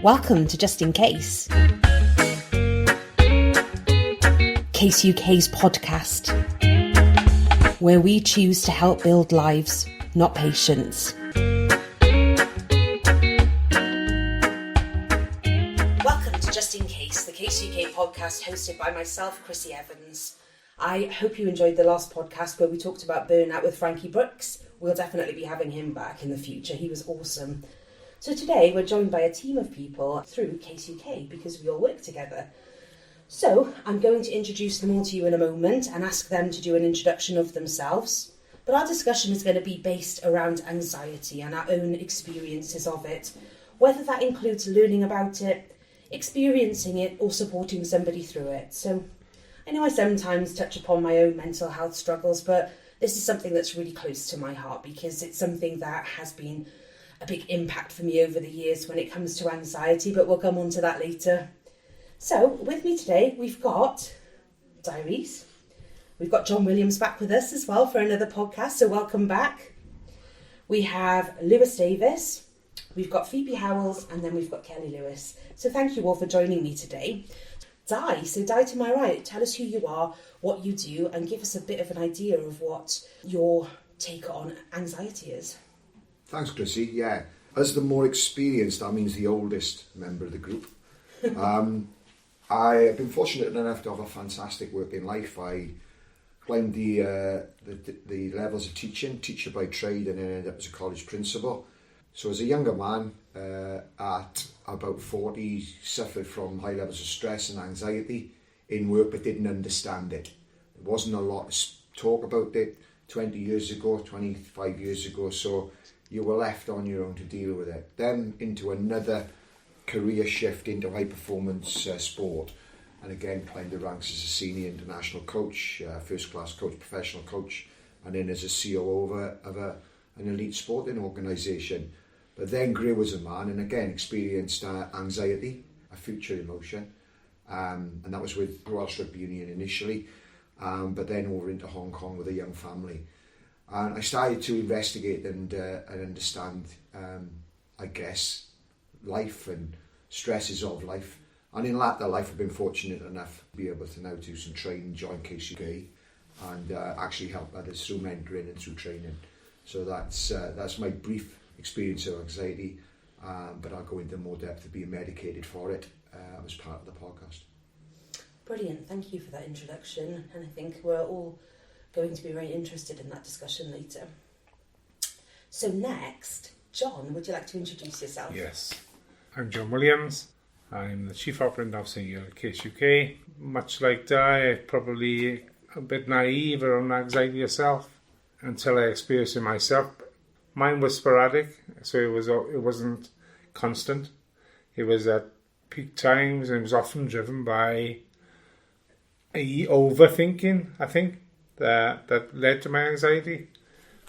Welcome to Just In Case. Case UK's podcast, where we choose to help build lives, not patients. Welcome to Just In Case, the Case UK podcast hosted by myself, Chrissie Evans. I hope you enjoyed the last podcast where we talked about burnout with Frankie Brooks. We'll definitely be having him back in the future. He was awesome. So today we're joined by a team of people through Case UK because we all work together. So I'm going to introduce them all to you in a moment and ask them to do an introduction of themselves. But our discussion is going to be based around anxiety and our own experiences of it, whether that includes learning about it, experiencing it, or supporting somebody through it. So I know I sometimes touch upon my own mental health struggles, but this is something that's really close to my heart because it's something that has been a big impact for me over the years when it comes to anxiety, but we'll come on to that later. So with me today, we've got Diaries. We've got John Williams back with us as well for another podcast, so welcome back. We have Lewis Davis, we've got Phoebe Howells, and then we've got Kelly Lewis. So thank you all for joining me today. Di to my right, tell us who you are, what you do, and give us a bit of an idea of what your take on anxiety is. Thanks, Chrissie. Yeah, as the more experienced, that means the oldest member of the group. I have been fortunate enough to have a fantastic working life. I climbed the levels of teacher by trade, and then ended up as a college principal. So as a younger man, at about 40, suffered from high levels of stress and anxiety in work, but didn't understand it. There wasn't a lot of talk about it 20 years ago, 25 years ago, so you were left on your own to deal with it. Then into another career shift into high performance sport, and again climbed the ranks as a senior international coach, first class coach, professional coach, and then as a COO of an elite sporting organisation. But then grew as a man and again experienced anxiety, a future emotion, and that was with Welsh Rugby Union initially, but then over into Hong Kong with a young family. And I started to investigate and understand, I guess, life and stresses of life. And in latter life, I've been fortunate enough to be able to now do some training, join Case UK, and actually help others through mentoring and through training. So that's my brief experience of anxiety, but I'll go into more depth of being medicated for it as part of the podcast. Brilliant, thank you for that introduction, and I think we're all going to be very interested in that discussion later. So next, John, would you like to introduce yourself? Yes, I'm John Williams. I'm the Chief Operating Officer here at Case UK. Much like Di, probably a bit naive around anxiety yourself until I experienced it myself. Mine was sporadic, so it wasn't constant. It was at peak times, and it was often driven by overthinking, I think, that led to my anxiety.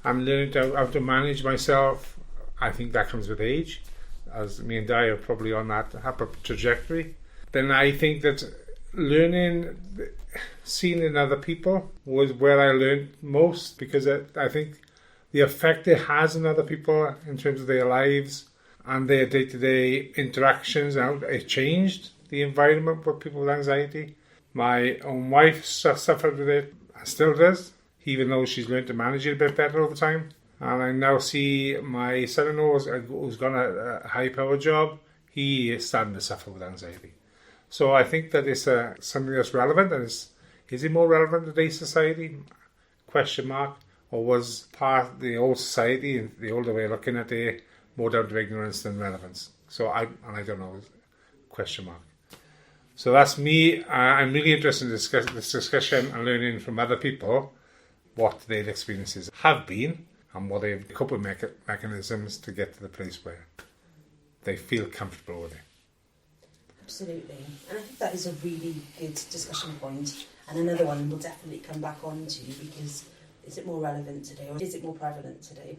I'm learning how to manage myself. I think that comes with age, as me and Di are probably on that happy trajectory. Then I think that seeing in other people was where I learned most, because I think the effect it has on other people in terms of their lives and their day-to-day interactions, and how it changed the environment for people with anxiety. My own wife suffered with it, and still does, even though she's learned to manage it a bit better over time. And I now see my son-in-law who's got a high-powered job, he is starting to suffer with anxiety. So I think that it's something that's relevant, and is it more relevant in today's society? Question mark. Or was part of the old society, and the older way of looking at it, more down to ignorance than relevance? So I don't know, question mark. So that's me. I'm really interested in this discussion and learning from other people what their experiences have been and what they've coping mechanisms to get to the place where they feel comfortable with it. Absolutely. And I think that is a really good discussion point, and another one we'll definitely come back on to, because is it more relevant today, or is it more prevalent today?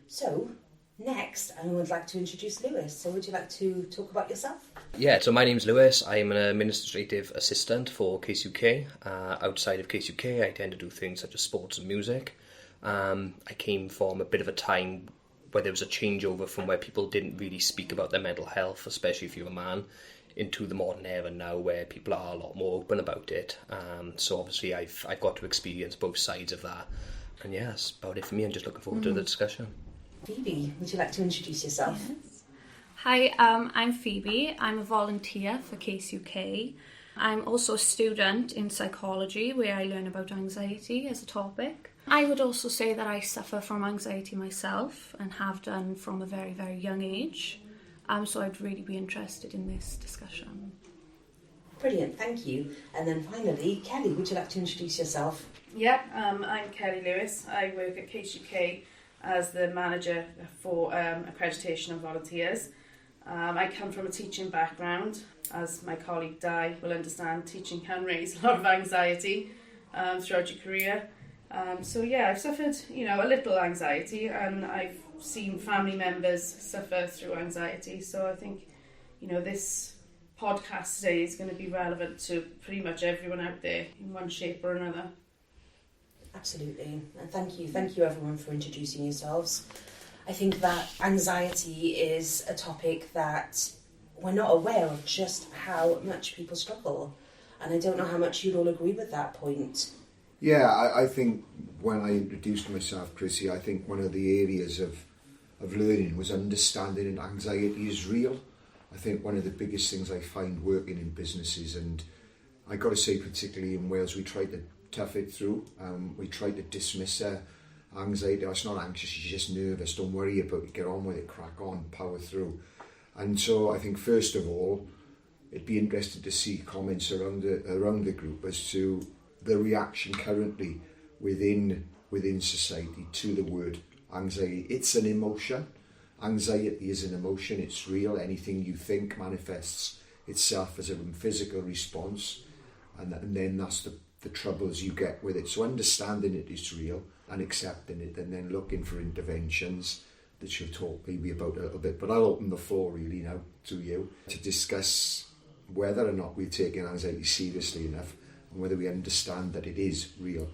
So next, I would like to introduce Lewis. So would you like to talk about yourself? Yeah, so my name's Lewis. I'm an administrative assistant for Case UK. Outside of Case UK, I tend to do things such as sports and music. I came from a bit of a time where there was a changeover from where people didn't really speak about their mental health, especially if you're a man, into the modern era now where people are a lot more open about it. So obviously I've got to experience both sides of that. And yeah, that's about it for me. I'm just looking forward to the discussion. Phoebe, would you like to introduce yourself? Yes. Hi, I'm Phoebe. I'm a volunteer for Case UK. I'm also a student in psychology where I learn about anxiety as a topic. I would also say that I suffer from anxiety myself and have done from a very, very young age. So I'd really be interested in this discussion. Brilliant, thank you. And then finally, Kelly, would you like to introduce yourself? Yeah, I'm Kelly Lewis. I work at Case UK as the manager for accreditation of volunteers. I come from a teaching background. As my colleague Di will understand, teaching can raise a lot of anxiety throughout your career. So yeah, I've suffered, a little anxiety, and I've seen family members suffer through anxiety. So I think, this podcast today is going to be relevant to pretty much everyone out there in one shape or another. Absolutely, and thank you everyone for introducing yourselves. I think that anxiety is a topic that we're not aware of just how much people struggle, and I don't know how much you'd all agree with that point. Yeah, I think when I introduced myself, Chrissie, I think one of the areas of learning was understanding that anxiety is real. I think one of the biggest things I find working in businesses, and I got to say particularly in Wales, we try to tough it through. We try to dismiss anxiety. Oh, it's not anxious, you're just nervous, don't worry about it, get on with it, crack on, power through. And so I think first of all, it'd be interesting to see comments around the group as to the reaction currently within society to the word anxiety. It's an emotion. Anxiety is an emotion, it's real. Anything you think manifests itself as a physical response, and then that's the troubles you get with it. So understanding it is real and accepting it, and then looking for interventions that she'll talk maybe about a little bit. But I'll open the floor really now to you to discuss whether or not we're taking anxiety seriously enough and whether we understand that it is real.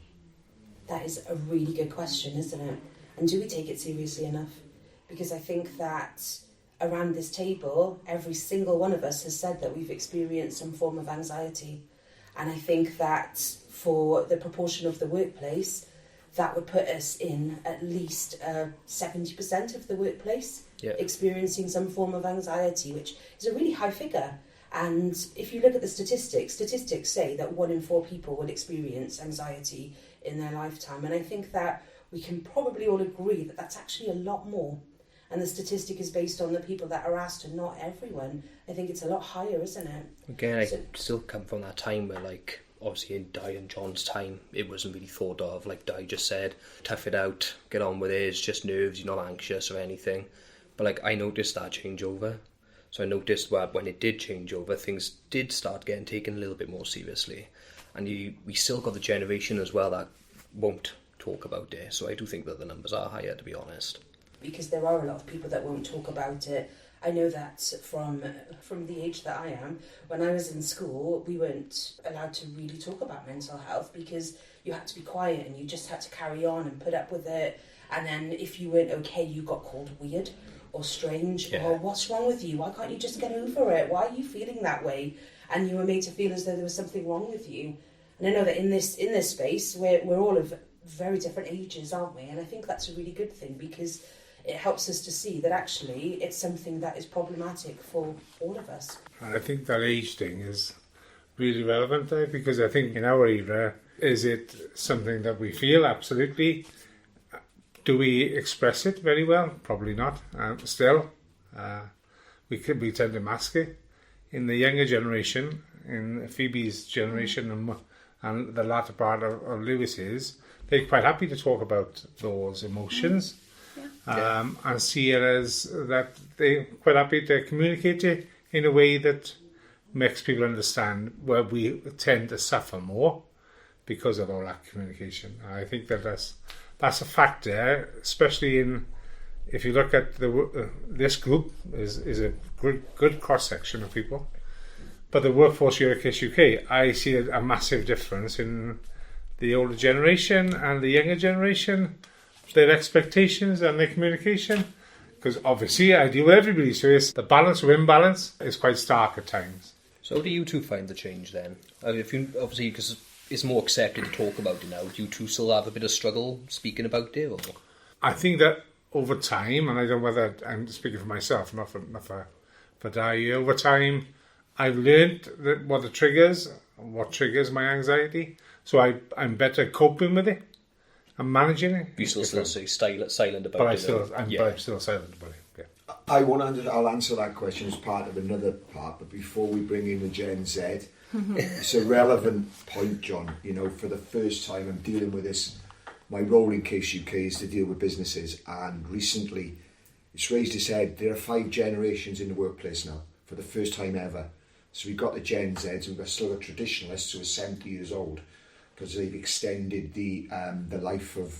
That is a really good question, isn't it? And do we take it seriously enough? Because I think that around this table, every single one of us has said that we've experienced some form of anxiety. And I think that for the proportion of the workplace, that would put us in at least 70% of the workplace experiencing some form of anxiety, which is a really high figure. And if you look at the statistics say that 1 in 4 people will experience anxiety in their lifetime. And I think that we can probably all agree that that's actually a lot more. And the statistic is based on the people that are asked, and not everyone. I think it's a lot higher, isn't it? Again, I still come from that time where, obviously in Di and John's time, it wasn't really thought of. Like Di just said, tough it out, get on with it, it's just nerves, you're not anxious or anything. But I noticed that changeover. So I noticed that when it did change over, things did start getting taken a little bit more seriously. And we still got the generation as well that won't talk about it. So I do think that the numbers are higher, to be honest. Because there are a lot of people that won't talk about it. I know that from the age that I am, when I was in school, we weren't allowed to really talk about mental health because you had to be quiet and you just had to carry on and put up with it. And then if you weren't okay, you got called weird or strange, or what's wrong with you? Why can't you just get over it? Why are you feeling that way? And you were made to feel as though there was something wrong with you. And I know that in this space, we're all of very different ages, aren't we? And I think that's a really good thing because it helps us to see that actually it's something that is problematic for all of us. I think that age thing is really relevant there, because I think in our era, is it something that we feel? Absolutely. Do we express it very well? Probably not. Still, we tend to mask it. In the younger generation, in Phoebe's generation and the latter part of Lewis's, they're quite happy to talk about those emotions. And see it as that they're quite happy to communicate it in a way that makes people understand where we tend to suffer more because of all that communication. I think that's a factor, especially if you look at this group is a good cross section of people. But the workforce here at Case UK, I see a massive difference in the older generation and the younger generation, their expectations and their communication. because obviously I deal with everybody, so it's the balance or imbalance is quite stark at times. So how do you two find the change then? I mean, if you obviously, because it's more accepted to talk about it now, do you two still have a bit of struggle speaking about it? Or? I think that over time, and I don't know whether I'm speaking for myself, not for Di, over time I've learned that what triggers my anxiety, so I'm better at coping with it and managing it. You still say silent about but it? I'm still silent about it. Yeah. I'll answer that question as part of another part, but before we bring in the Gen Z, it's a relevant point, John. You know, for the first time I'm dealing with this. My role in Case UK is to deal with businesses, and recently it's raised its head. There are 5 generations in the workplace now, for the first time ever. So we've got the Gen Zs, and we've still got traditionalists who are 70 years old, because they've extended the life of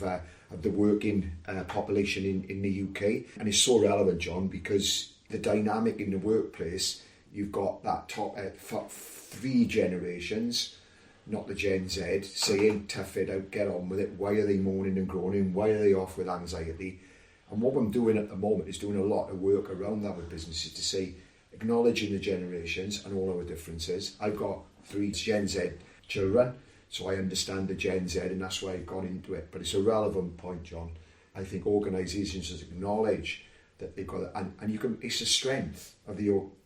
the working population in the UK. And it's so relevant, John, because the dynamic in the workplace, you've got that top 3 generations, not the Gen Z, saying tough it out, get on with it. Why are they moaning and groaning? Why are they off with anxiety? And what I'm doing at the moment is doing a lot of work around that with businesses to say, acknowledging the generations and all our differences. I've got 3 Gen Z children, so I understand the Gen Z, and that's why I've gone into it. But it's a relevant point, John. I think organisations just acknowledge that they've got it, and you can. It's a strength of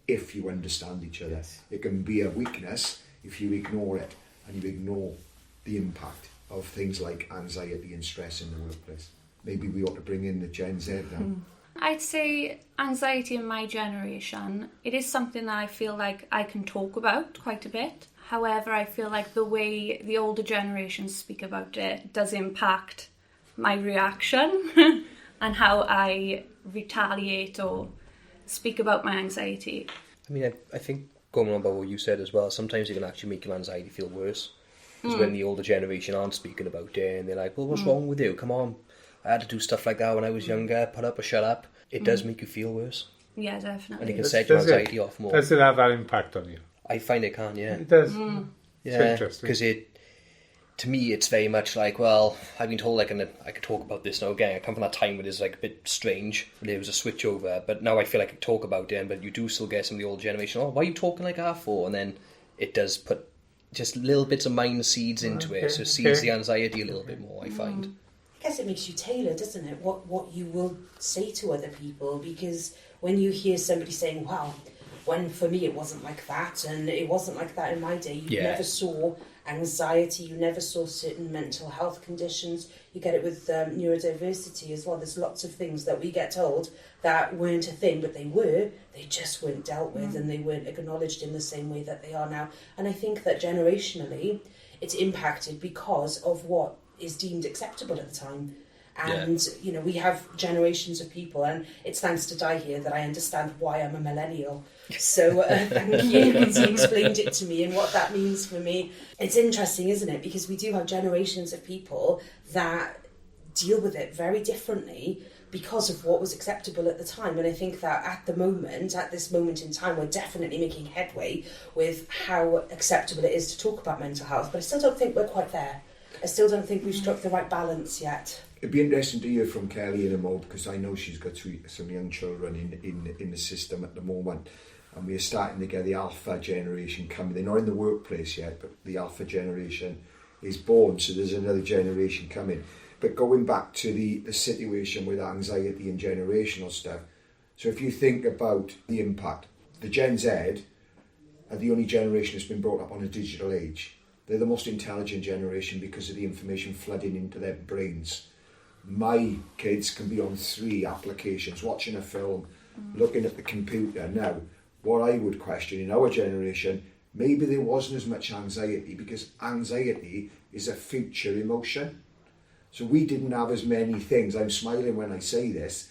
if you understand each other. Yes. It can be a weakness if you ignore it and you ignore the impact of things like anxiety and stress in the workplace. Maybe we ought to bring in the Gen Z now. I'd say anxiety in my generation, it is something that I feel like I can talk about quite a bit. However, I feel like the way the older generations speak about it does impact my reaction and how I retaliate or speak about my anxiety. I mean, I think going on about what you said as well, sometimes it can actually make your anxiety feel worse. Because when the older generation aren't speaking about it and they're like, well, what's wrong with you? Come on. I had to do stuff like that when I was younger, put up or shut up. It does make you feel worse. Yeah, definitely. And it can set your anxiety off more. Does it have that impact on you? I find it can, yeah. It does. Yeah, interesting. because to me, it's very much like, well, I've been told I could talk about this now. Again, I come from that time where it's like a bit strange, and there was a switch over, but now I feel like I can talk about it, but you do still get some of the old generation, oh, why are you talking like that for? And then it does put just little bits of mind seeds into it, so it seeds the anxiety a little bit more, I find. I guess it makes you tailor, doesn't it, what you will say to other people, because when you hear somebody saying, wow, when for me it wasn't like that, and it wasn't like that in my day, you never saw anxiety, you never saw certain mental health conditions. You get it with neurodiversity as well. There's lots of things that we get told that weren't a thing, but they just weren't dealt with, and they weren't acknowledged in the same way that they are now. And I think that generationally it's impacted because of what is deemed acceptable at the time. And, you know, we have generations of people, and it's thanks to Di here that I understand why I'm a millennial. So thank you, because he explained it to me and what that means for me. It's interesting, isn't it? Because we do have generations of people that deal with it very differently because of what was acceptable at the time. And I think that at this moment in time, we're definitely making headway with how acceptable it is to talk about mental health. But I still don't think we're quite there. I still don't think we've struck the right balance yet. It'd be interesting to hear from Kelly in a moment, because I know she's got some young children in the system at the moment, and we're starting to get the alpha generation coming. They're not in the workplace yet, but the alpha generation is born, so there's another generation coming. But going back to the situation with anxiety and generational stuff, so if you think about the impact, the Gen Z are the only generation that's been brought up on a digital age. They're the most intelligent generation because of the information flooding into their brains. My kids can be on 3 applications, watching a film, looking at the computer. Now, what I would question in our generation, maybe there wasn't as much anxiety, because anxiety is a future emotion. So we didn't have as many things. I'm smiling when I say this.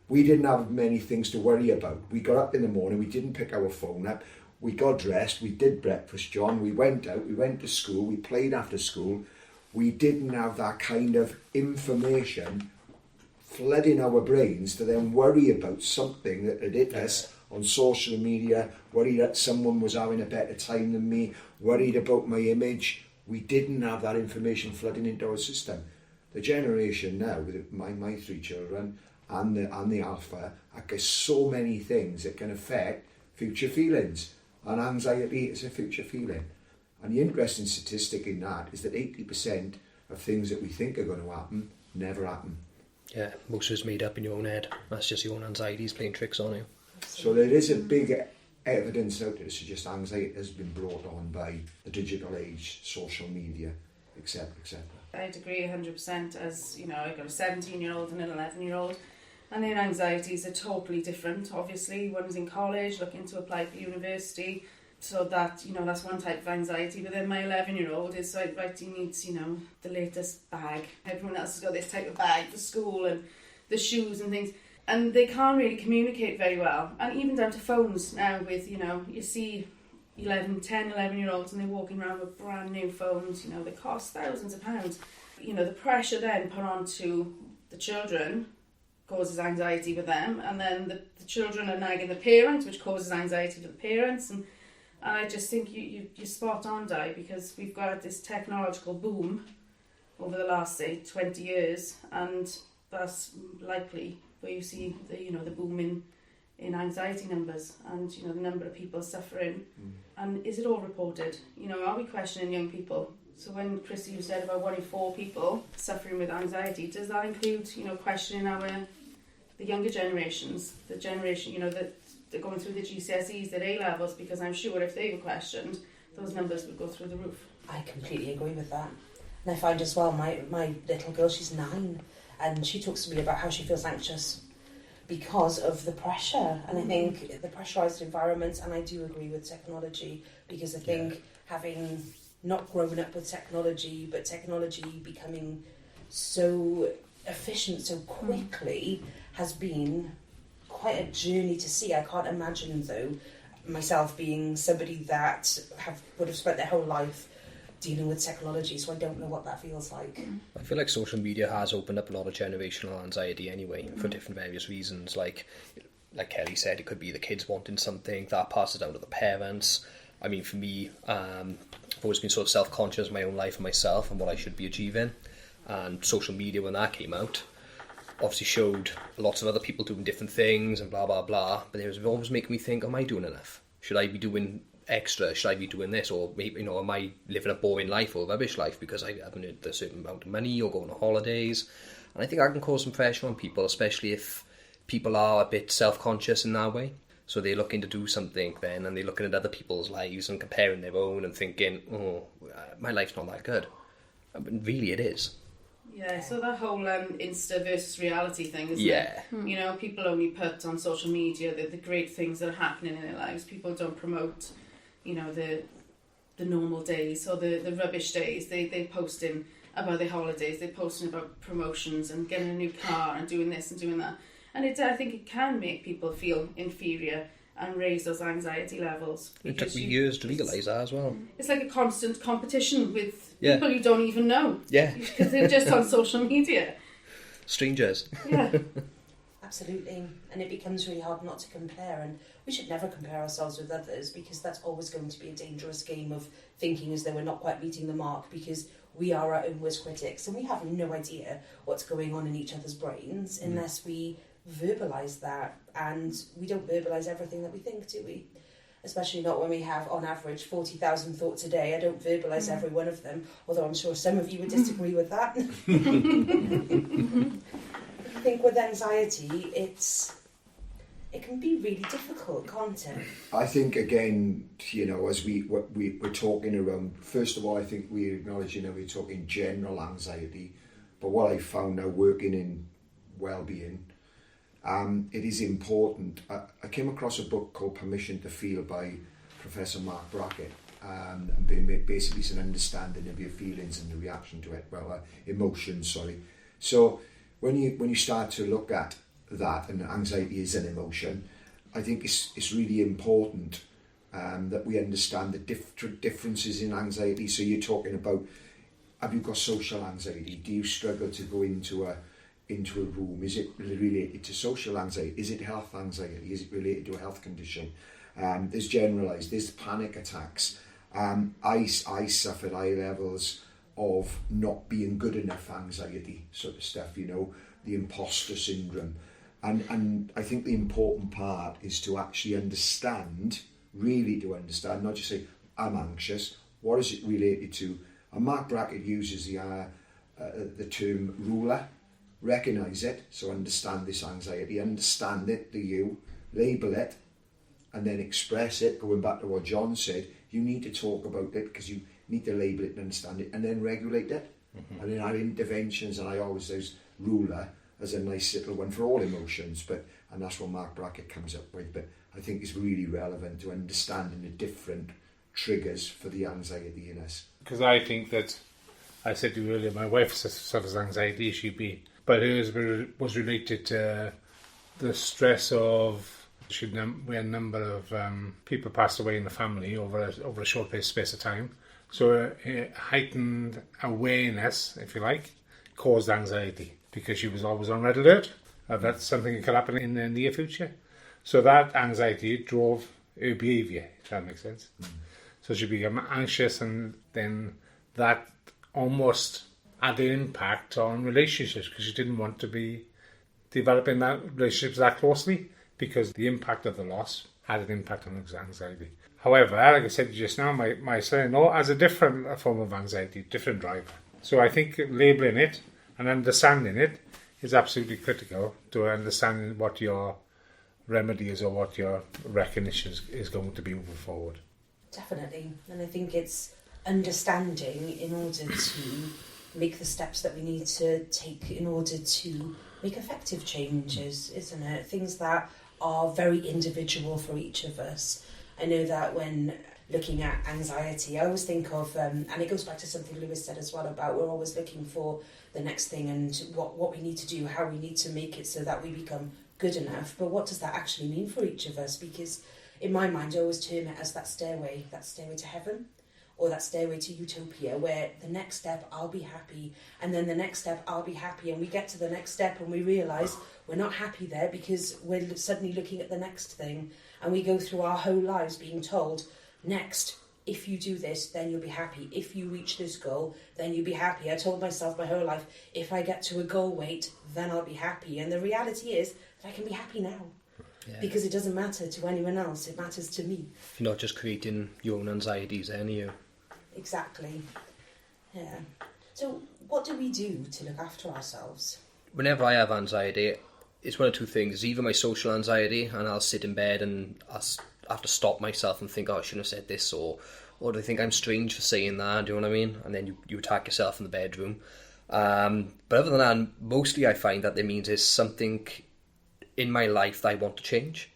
We didn't have many things to worry about. We got up in the morning, we didn't pick our phone up, we got dressed, we did breakfast, John, we went out, we went to school, we played after school. We didn't have that kind of information flooding our brains to then worry about something that had hit us on social media, worried that someone was having a better time than me, worried about my image. We didn't have that information flooding into our system. The generation now, with my 3 children, and the alpha are so many things that can affect future feelings. And anxiety is a future feeling. And the interesting statistic in that is that 80% of things that we think are going to happen never happen. Yeah, most of it's made up in your own head. That's just your own anxieties playing tricks on you. So there is a big evidence out there to suggest anxiety has been brought on by the digital age, social media, etc., etc. I'd agree 100%. As you know, I've got a 17-year-old and an 11-year-old, and their anxieties are totally different. Obviously, one's in college looking to apply for university, so that, you know, that's one type of anxiety. But then my 11-year-old is like, right, he needs, you know, the latest bag. Everyone else has got this type of bag for school and the shoes and things. And they can't really communicate very well. And even down to phones now with, you know, you see 11-year-olds and they're walking around with brand new phones, you know, they cost thousands of pounds. You know, the pressure then put onto the children causes anxiety with them, and then the children are nagging the parents, which causes anxiety to the parents. And I just think you're spot on, Di, because we've got this technological boom over the last, say, 20 years, and that's likely where you see the boom in anxiety numbers and, you know, the number of people suffering. And is it all reported? You know, are we questioning young people? So when Chrissie, you said about 1 in 4 people suffering with anxiety, does that include, you know, questioning the younger generations, the generation, you know, that they're going through the GCSEs, their A-levels? Because I'm sure if they were questioned, those numbers would go through the roof. I completely agree with that. And I find as well, my little girl, she's 9, and she talks to me about how she feels anxious because of the pressure. And I think the pressurised environments, and I do agree with technology, because I think having not grown up with technology, but technology becoming so efficient so quickly has been quite a journey to see. I can't imagine, though, myself being somebody that would have spent their whole life dealing with technology, so I don't know what that feels like. I feel like social media has opened up a lot of generational anxiety anyway, for different various reasons. Like Kelly said, it could be the kids wanting something, that passes down to the parents. I mean, for me, I've always been sort of self-conscious of my own life and myself and what I should be achieving. And social media, when that came out, obviously showed lots of other people doing different things and blah, blah, blah. But it was always making me think, am I doing enough? Should I be doing extra? Should I be doing this? Or maybe, you know, am I living a boring life or a rubbish life because I haven't earned a certain amount of money or going on holidays? And I think that can cause some pressure on people, especially if people are a bit self-conscious in that way. So they're looking to do something then, and they're looking at other people's lives and comparing their own and thinking, oh, my life's not that good. But really it is. Yeah, so that whole Insta versus reality thing, isn't it? Yeah. You know, people only put on social media the great things that are happening in their lives. People don't promote, you know, the normal days or the rubbish days. They're posting about their holidays, they're posting about promotions and getting a new car and doing this and doing that. And I think it can make people feel inferior and raise those anxiety levels. It took me years to realise that as well. It's like a constant competition with Yeah. people you don't even know. Yeah. Because they're just on social media. Strangers. Yeah. Absolutely. And it becomes really hard not to compare, and we should never compare ourselves with others, because that's always going to be a dangerous game of thinking as though we're not quite meeting the mark, because we are our own worst critics and we have no idea what's going on in each other's brains unless we verbalise that, and we don't verbalise everything that we think, do we? Especially not when we have, on average, 40,000 thoughts a day. I don't verbalise every one of them, although I'm sure some of you would disagree with that. I think with anxiety, it can be really difficult, can't it? I think, again, you know, as we're talking around, first of all, I think we acknowledge, you know, we're talking general anxiety, but what I found now working in wellbeing, it is important. I came across a book called Permission to Feel by Professor Mark Brackett, and basically it's an understanding of your feelings and the reaction to it, emotions, sorry. So when you start to look at that, and anxiety is an emotion, I think it's really important that we understand the differences in anxiety. So you're talking about, have you got social anxiety? Do you struggle to go into a room? Is it related to social anxiety? Is it health anxiety? Is it related to a health condition? There's generalised, there's panic attacks. I suffered high levels of not being good enough anxiety, sort of stuff, you know, the imposter syndrome. And I think the important part is to actually understand, really to understand, not just say, I'm anxious, what is it related to? And Mark Brackett uses the term ruler, recognise it, so understand this anxiety, understand it, label it, and then express it. Going back to what John said, you need to talk about it because you need to label it and understand it, and then regulate it. And in our interventions, and I always use ruler as a nice little one for all emotions, and that's what Mark Brackett comes up with. But I think it's really relevant to understanding the different triggers for the anxiety in us. Because I think that, I said to you earlier, my wife suffers anxiety, but hers was related to the stress of, we had a number of people passed away in the family over a short space of time. So heightened awareness, if you like, caused anxiety because she was always on red alert that something could happen in the near future. So that anxiety drove her behaviour, if that makes sense. So she became anxious, and then that almost had an impact on relationships because she didn't want to be developing that relationships that closely because the impact of the loss had an impact on anxiety. However, like I said just now, my son-in-law has a different form of anxiety, different driver. So I think labelling it and understanding it is absolutely critical to understanding what your remedy is or what your recognition is going to be moving forward. Definitely. And I think it's understanding in order to make the steps that we need to take in order to make effective changes, isn't it? Things that are very individual for each of us. I know that when looking at anxiety, I always think of, and it goes back to something Lewis said as well about we're always looking for the next thing and what we need to do, how we need to make it so that we become good enough. But what does that actually mean for each of us? Because in my mind, I always term it as that stairway to heaven, or that stairway to utopia, where the next step I'll be happy, and then the next step I'll be happy, and we get to the next step and we realise we're not happy there because we're suddenly looking at the next thing, and we go through our whole lives being told, next, if you do this, then you'll be happy. If you reach this goal, then you'll be happy. I told myself my whole life, if I get to a goal weight, then I'll be happy. And the reality is that I can be happy now. Yeah. Because it doesn't matter to anyone else, it matters to me. You're not just creating your own anxieties, are you? Exactly. Yeah. So what do we do to look after ourselves? Whenever I have anxiety, it's one of two things. Either my social anxiety, and I'll sit in bed and I'll have to stop myself and think, oh, I shouldn't have said this, or do they think I'm strange for saying that, do you know what I mean? And then you attack yourself in the bedroom. But other than that, mostly I find that it means there's something in my life that I want to change.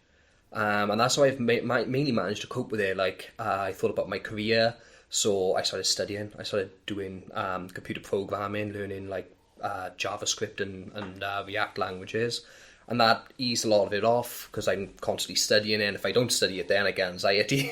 And that's how I've mainly managed to cope with it. Like, I thought about my career, so I started studying. I started doing computer programming, learning like JavaScript and React languages. And that eased a lot of it off because I'm constantly studying it. And if I don't study it, then I get anxiety.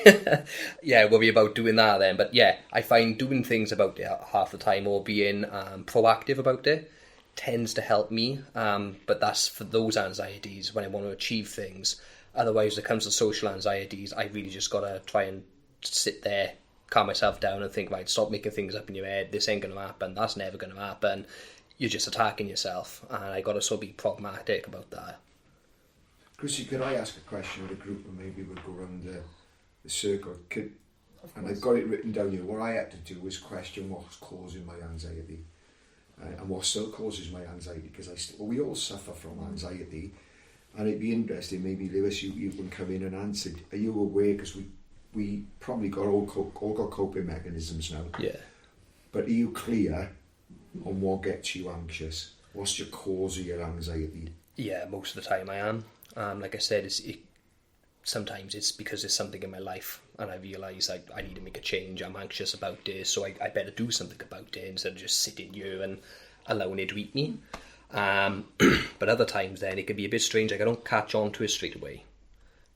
Yeah, worry about doing that then. But yeah, I find doing things about it half the time or being proactive about it tends to help me. But that's for those anxieties when I want to achieve things. Otherwise, when it comes to social anxieties, I really just got to try and sit there, calm myself down and think, right, stop making things up in your head. This ain't going to happen. That's never going to happen. You're just attacking yourself, and I got to sort of be pragmatic about that. Chrissie, could I ask a question of the group, and maybe we'll go around the circle? And I've got it written down here. What I had to do was question what's causing my anxiety, and what still causes my anxiety, because we all suffer from anxiety, and it'd be interesting. Maybe Lewis, you can come in and answer. Are you aware? Because we probably got all got coping mechanisms now. Yeah. But are you clear on what gets you anxious? What's your cause of your anxiety? Yeah, most of the time I am. Like I said, sometimes it's because there's something in my life and I realise I need to make a change. I'm anxious about this, so I better do something about it instead of just sitting here and allowing it to eat me. But other times then it can be a bit strange. Like I don't catch on to it straight away.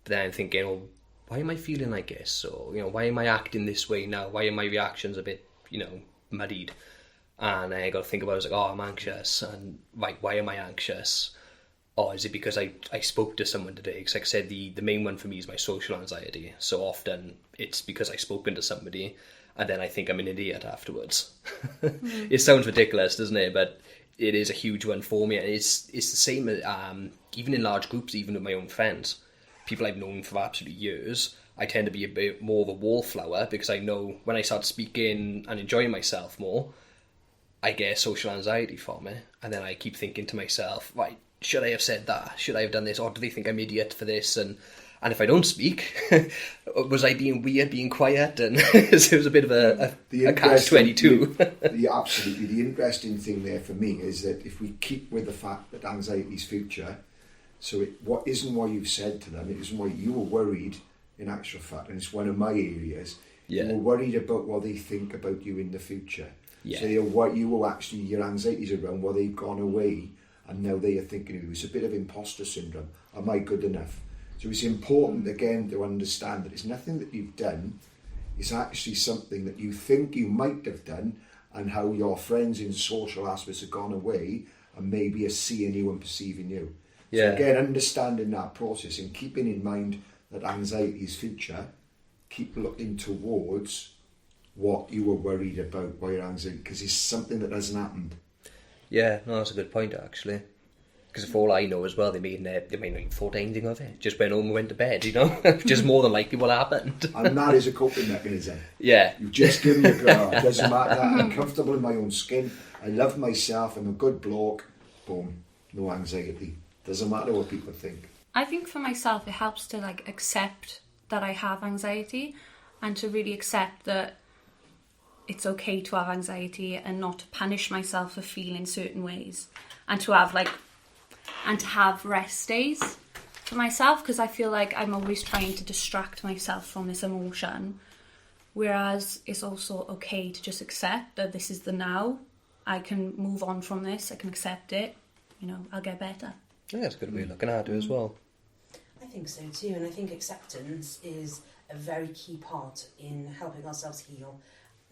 But then I'm thinking, oh, why am I feeling like this? Or, why am I acting this way now? Why are my reactions a bit, muddied? And I got to think about it, I was like, oh, I'm anxious. And right, why am I anxious? Or is it because I spoke to someone today? Because like I said, the main one for me is my social anxiety. So often it's because I've spoken to somebody and then I think I'm an idiot afterwards. It sounds ridiculous, doesn't it? But it is a huge one for me. And it's the same, even in large groups, even with my own friends. People I've known for absolutely years, I tend to be a bit more of a wallflower because I know when I start speaking and enjoying myself more, I get social anxiety from it. And then I keep thinking to myself, right, should I have said that? Should I have done this? Or do they think I'm an idiot for this? And if I don't speak, was I being weird, being quiet? And it was a bit of a catch-22. Absolutely. The interesting thing there for me is that if we keep with the fact that anxiety is future, so what isn't what you've said to them, it isn't what you were worried, in actual fact, and it's one of my areas. Yeah. You were worried about what they think about you in the future. Yeah. So your anxieties around what they've gone away and now they are thinking of you. It's a bit of imposter syndrome. Am I good enough? So it's important, again, to understand that it's nothing that you've done. It's actually something that you think you might have done and how your friends in social aspects have gone away and maybe are seeing you and perceiving you. Yeah. So again, understanding that process and keeping in mind that anxiety is future, keep looking towards what you were worried about, why your anxiety, because it's something that hasn't happened. Yeah, no, that's a good point, actually. Because for all I know as well, they may not even thought anything of it. Just went home and went to bed, you know? Just more than likely what happened. And that is a coping mechanism. Yeah. You've just given your girl, it doesn't matter, I'm comfortable in my own skin, I love myself, I'm a good bloke, boom, no anxiety. Doesn't matter what people think. I think for myself, it helps to accept that I have anxiety and to really accept that it's okay to have anxiety and not to punish myself for feeling certain ways, and to have rest days for myself, because I feel like I'm always trying to distract myself from this emotion, whereas it's also okay to just accept that this is the now. I can move on from this, I can accept it, I'll get better. Yeah, that's a good way of looking at it as well. I think so too, and I think acceptance is a very key part in helping ourselves heal.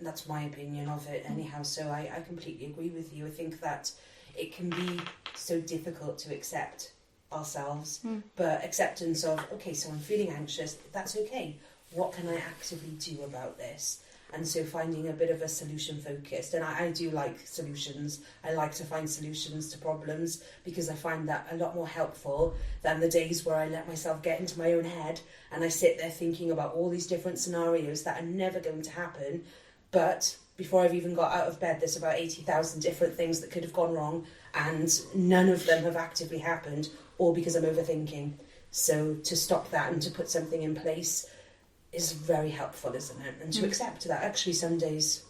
That's my opinion of it anyhow, so I completely agree with you. I think that it can be so difficult to accept ourselves, but acceptance of, okay, so I'm feeling anxious, that's okay. What can I actively do about this? And so finding a bit of a solution focused, and I do like solutions. I like to find solutions to problems because I find that a lot more helpful than the days where I let myself get into my own head and I sit there thinking about all these different scenarios that are never going to happen. But before I've even got out of bed, there's about 80,000 different things that could have gone wrong, and none of them have actively happened, all because I'm overthinking. So to stop that and to put something in place is very helpful, isn't it? And to accept that actually some days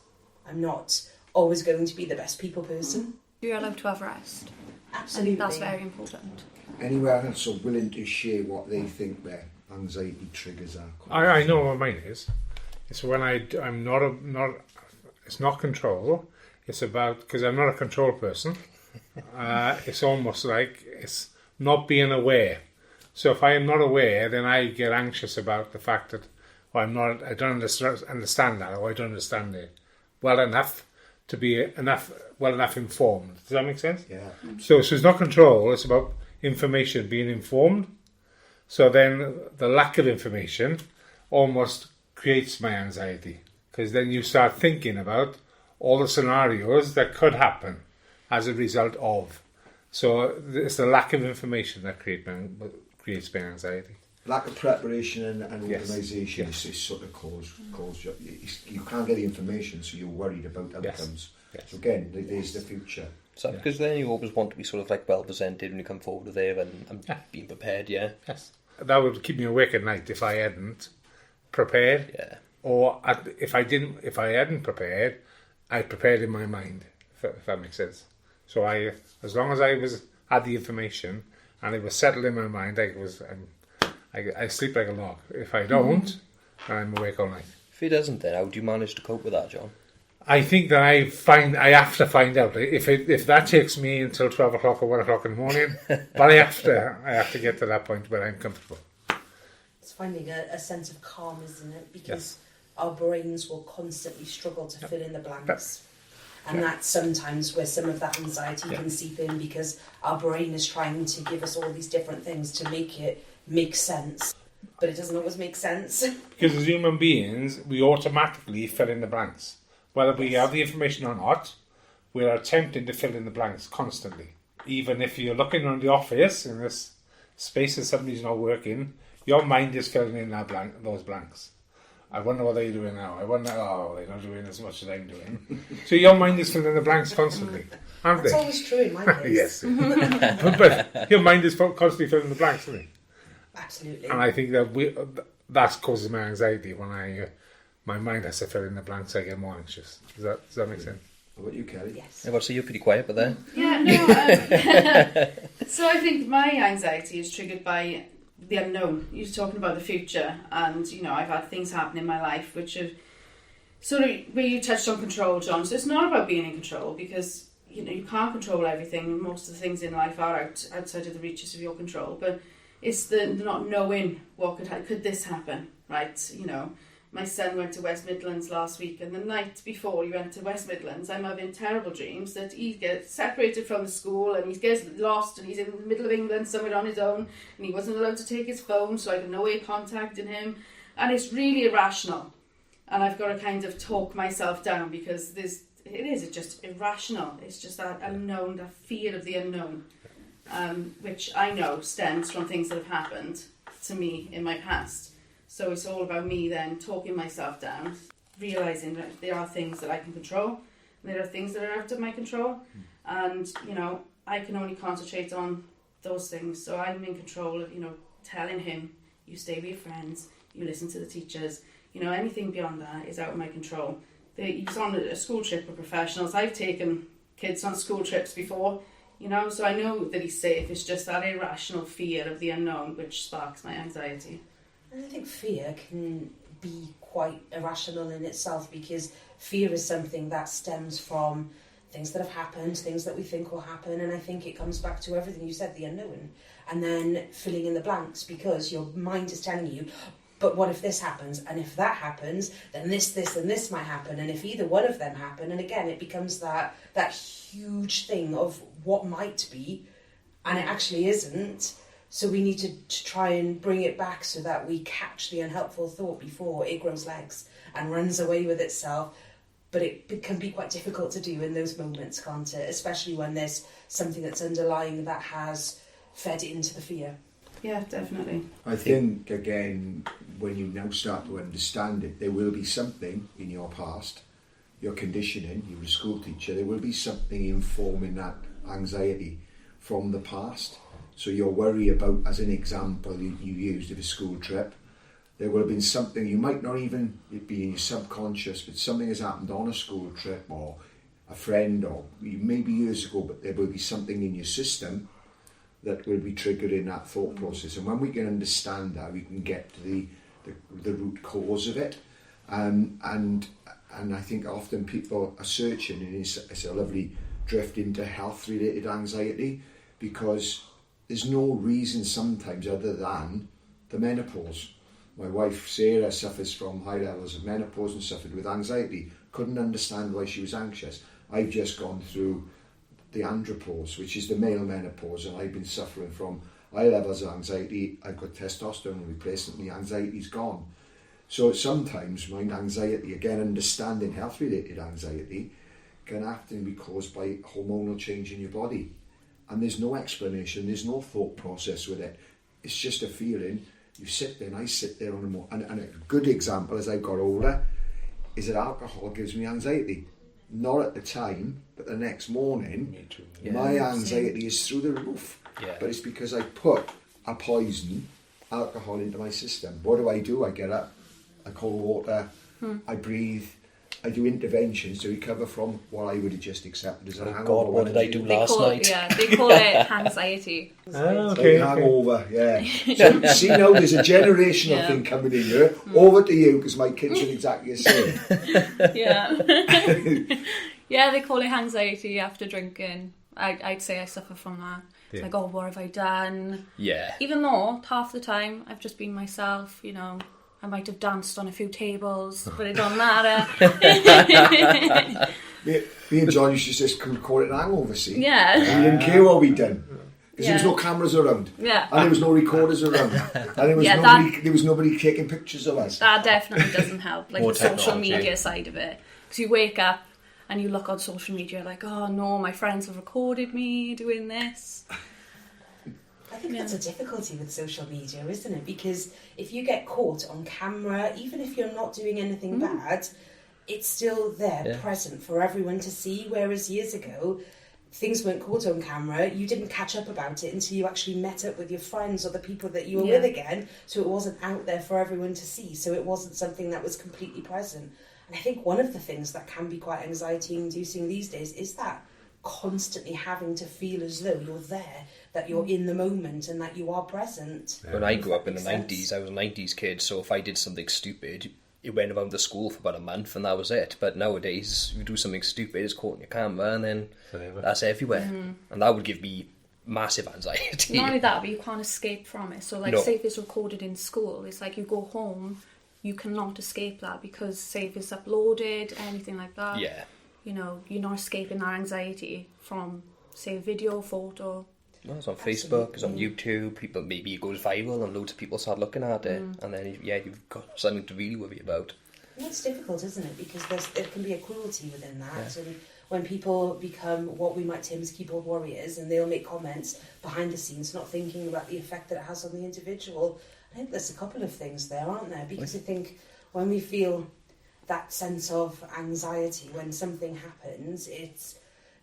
I'm not always going to be the best people person. You're allowed to have rest. Absolutely. And that's very important. Anyone else are willing to share what they think their anxiety triggers are? I know what mine is. It's when I'm not. It's not control. It's about, because I'm not a control person. It's almost like it's not being aware. So if I am not aware, then I get anxious about the fact that I don't understand that, or I don't understand it well enough to be well enough informed. Does that make sense? Yeah. So it's not control. It's about information, being informed. So then the lack of information almost creates my anxiety, because then you start thinking about all the scenarios that could happen as a result of. So it's the lack of information that creates my anxiety. Lack of preparation and Yes. organisation Yes. is sort of cause you can't get the information, so you're worried about outcomes. Yes. So again, there's the future. So, because then you always want to be sort of well presented when you come forward there and being prepared, yeah. Yes. That would keep me awake at night if I hadn't prepared. Yeah. Or if I hadn't prepared, I prepared in my mind, if that makes sense. So as long as I had the information and it was settled in my mind, I sleep like a log. If I don't, I'm awake all night. If he doesn't, then how do you manage to cope with that, John? I think that I have to find out if that takes me until 12 o'clock or 1 o'clock in the morning. But I have to get to that point where I'm comfortable. It's finding a sense of calm, isn't it? Because our brains will constantly struggle to fill in the blanks. And that's sometimes where some of that anxiety can seep in, because our brain is trying to give us all these different things to make it make sense. But it doesn't always make sense. Because as human beings, we automatically fill in the blanks. Whether we have the information or not, we're attempting to fill in the blanks constantly. Even if you're looking around the office in this space and somebody's not working, your mind is filling in those blanks. I wonder what they're doing now. I wonder, they're not doing as much as I'm doing. So your mind is filling in the blanks constantly, aren't That's they? always true in my case. Yes. but your mind is constantly filling the blanks, isn't it? Absolutely. And I think that causes my anxiety when my mind has to fill in the blanks. I get more anxious. Does that make sense? How about you, Kelly? Yes. Yeah, well, so you're pretty quiet, but then. Yeah, no. So I think my anxiety is triggered by the unknown. You're talking about the future, and I've had things happen in my life which are sort of where you touched on control, John. So it's not about being in control, because you can't control everything. Most of the things in life are outside of the reaches of your control. But it's the not knowing what could this happen, right? My son went to West Midlands last week, and the night before he went to West Midlands, I'm having terrible dreams that he gets separated from the school and he gets lost and he's in the middle of England somewhere on his own, and he wasn't allowed to take his phone, so I had no way of contacting him. And it's really irrational. And I've got to kind of talk myself down, because it's just irrational. It's just that unknown, that fear of the unknown, which I know stems from things that have happened to me in my past. So it's all about me then talking myself down, realising that there are things that I can control, and there are things that are out of my control. And, I can only concentrate on those things. So I'm in control of, telling him, you stay with your friends, you listen to the teachers. Anything beyond that is out of my control. He's on a school trip with professionals. I've taken kids on school trips before, so I know that he's safe. It's just that irrational fear of the unknown which sparks my anxiety. And I think fear can be quite irrational in itself, because fear is something that stems from things that have happened, things that we think will happen, and I think it comes back to everything you said, the unknown, and then filling in the blanks, because your mind is telling you, but what if this happens, and if that happens, then this and this might happen, and if either one of them happen, and again it becomes that huge thing of what might be, and it actually isn't. So we need to try and bring it back so that we catch the unhelpful thought before it grows legs and runs away with itself. But it can be quite difficult to do in those moments, can't it? Especially when there's something that's underlying that has fed into the fear. Yeah, definitely. I think, again, when you now start to understand it, there will be something in your past, your conditioning, you were a school teacher, there will be something informing that anxiety from the past. So your worry about, as an example you used of a school trip, there will have been something, you might not even be in your subconscious, but something has happened on a school trip or a friend, or maybe years ago, but there will be something in your system that will be triggering that thought process. And when we can understand that, we can get to the root cause of it. And I think often people are searching, and it's a lovely drift into health-related anxiety, because there's no reason sometimes other than the menopause. My wife Sarah suffers from high levels of menopause and suffered with anxiety. Couldn't understand why she was anxious. I've just gone through the andropause, which is the male menopause, and I've been suffering from high levels of anxiety. I've got testosterone replacement, the anxiety's gone. So sometimes my anxiety, again understanding health-related anxiety, can often be caused by hormonal change in your body. And there's no explanation, there's no thought process with it. It's just a feeling. You sit there, and I sit there and a good example as I've got older is that alcohol gives me anxiety. Not at the time, but the next morning, my anxiety is through the roof. Yeah. But it's because I put a poison, alcohol, into my system. What do? I get up, I cold water, I breathe, I do interventions to recover from what I would have just accepted as a hangover. God, what did I do last night? Yeah, they call it anxiety. Okay. Hangover, yeah. So see now, there's a generational thing coming in here. Over to you, because my kids are exactly the same. Yeah. Yeah, they call it anxiety after drinking. I'd say I suffer from that. It's like, oh, what have I done? Yeah. Even though half the time I've just been myself, I might have danced on a few tables, but it don't matter. Me and John used to just call it an hangover, see? Yeah. We didn't care what we'd done. Because there was no cameras around. Yeah. And there was no recorders around. And there was nobody taking pictures of us. That definitely doesn't help, like More the social technology. media side of it. Because you wake up and you look on social media like, oh no, my friends have recorded me doing this. I think that's a difficulty with social media, isn't it? Because if you get caught on camera, even if you're not doing anything bad, it's still there, present for everyone to see. Whereas years ago, things weren't caught on camera. You didn't catch up about it until you actually met up with your friends or the people that you were with again. So it wasn't out there for everyone to see. So it wasn't something that was completely present. And I think one of the things that can be quite anxiety-inducing these days is that constantly having to feel as though you're there, that you're in the moment and that you are present. When I grew up in the 90s, I was a 90s kid, so if I did something stupid, it went around the school for about a month and that was it. But nowadays, you do something stupid, it's caught in your camera and then that's everywhere. And that would give me massive anxiety. Not only that, but you can't escape from it. So, like, say if it's recorded in school, it's like you go home, you cannot escape that because, say if it's uploaded, anything like that. Yeah. You know, you're not escaping that anxiety from, say, a video, photo. No, it's on Facebook, it's on YouTube, people, maybe it goes viral and loads of people start looking at it and then, you've got something to really worry about. And that's difficult, isn't it? Because there can be a cruelty within that. And when people become what we might term as keyboard warriors and they'll make comments behind the scenes, not thinking about the effect that it has on the individual, I think there's a couple of things there, aren't there? Because I think when we feel that sense of anxiety when something happens, it's,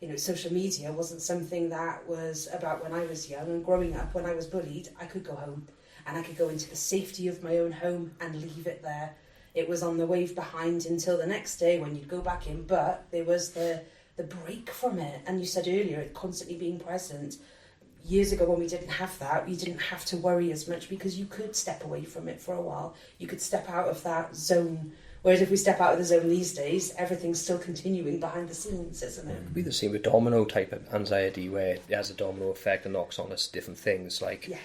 you know, social media wasn't something that was about when I was young and growing up. When I was bullied, I could go home and I could go into the safety of my own home and leave it there. It was on the wave behind until the next day when you'd go back in, but there was the break from it. And you said earlier, it constantly being present. Years ago when we didn't have that, you didn't have to worry as much because you could step away from it for a while. You could step out of that zone. Whereas if we step out of the zone these days, everything's still continuing behind the scenes, isn't it? It could be the same with domino type of anxiety where it has a domino effect and knocks on us different things. Like,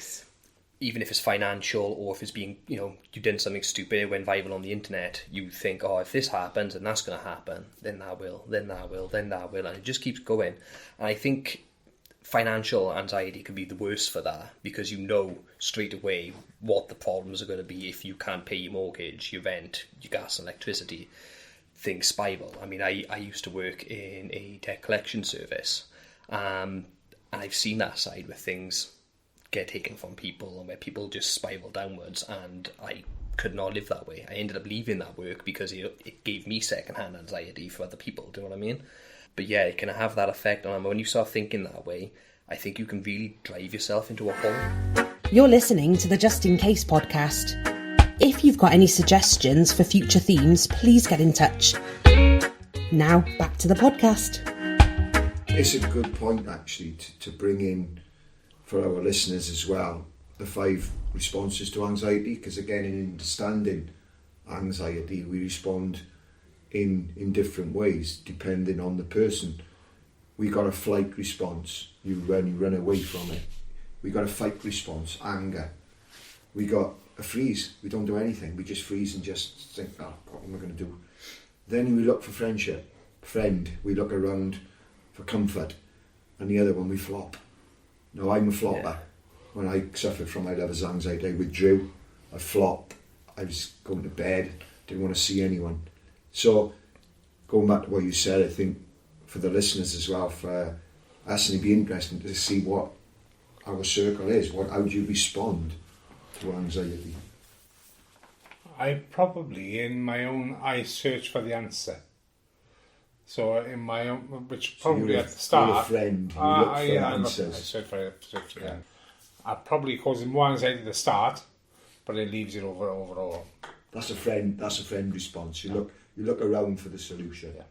even if it's financial or if it's being, you know, you've done something stupid, it went viral on the internet, you think, oh, if this happens and that's going to happen, then that will, then that will, then that will, and it just keeps going. And I think financial anxiety can be the worst for that because you know straight away what the problems are going to be if you can't pay your mortgage, your rent, your gas and electricity. Things spiral. I mean, I used to work in a debt collection service and I've seen that side where things get taken from people and where people just spiral downwards, and I could not live that way. I ended up leaving that work because it gave me secondhand anxiety for other people, do you know what I mean? But yeah, it can have that effect on them. When you start thinking that way, I think you can really drive yourself into a hole. You're listening to the Just In Case podcast. If you've got any suggestions for future themes, please get in touch. Now, back to the podcast. It's a good point, actually, to bring in for our listeners as well, the 5 responses to anxiety, because again, in understanding anxiety, we respond in different ways depending on the person. We got a flight response, you run away from it. We got a fight response, anger. We got a freeze, we don't do anything, we just freeze and just think, oh, what am I going to do? Then we look for friendship, friend, we look around for comfort, and the other one we flop. No, I'm a flopper. Yeah. When I suffered from my lover's anxiety, I withdrew, I flopped, I was going to bed, didn't want to see anyone. So, going back to what you said, I think for the listeners as well, for us, it'd be interesting to see what our circle is. How do you respond to anxiety? I probably, in my own, I search for the answer. So in my own, which probably at the start, you're a friend. You look for answers. I search for it. I probably causes more anxiety at the start, but it leaves it overall. That's a friend response. You look around for the solution. Yeah.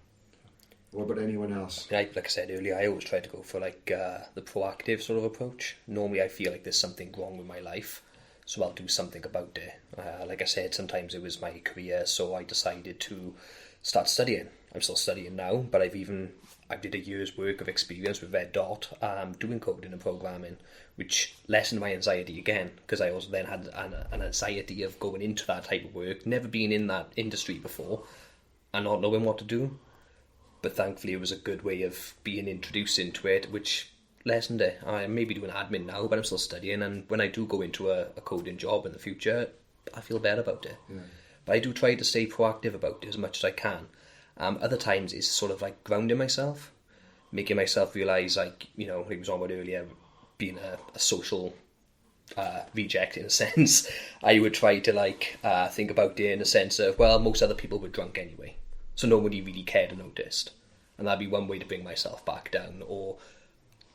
What about anyone else? Like I said earlier, I always try to go for the proactive sort of approach. Normally, I feel like there's something wrong with my life, so I'll do something about it. Like I said, sometimes it was my career, so I decided to start studying. I'm still studying now, but I did a year's work of experience with Red Dot, doing coding and programming, which lessened my anxiety again, because I also then had an anxiety of going into that type of work, never been in that industry before, and not knowing what to do. But thankfully it was a good way of being introduced into it, which lessened it. I may be doing admin now, but I'm still studying, and when I do go into a coding job in the future, I feel better about it. Yeah. But I do try to stay proactive about it as much as I can. Other times it's sort of like grounding myself, making myself realise, like, you know, like we was on about earlier, being a social reject in a sense. I would try to think about it in a sense of, well, most other people were drunk anyway, so nobody really cared or noticed, and that'd be one way to bring myself back down. Or,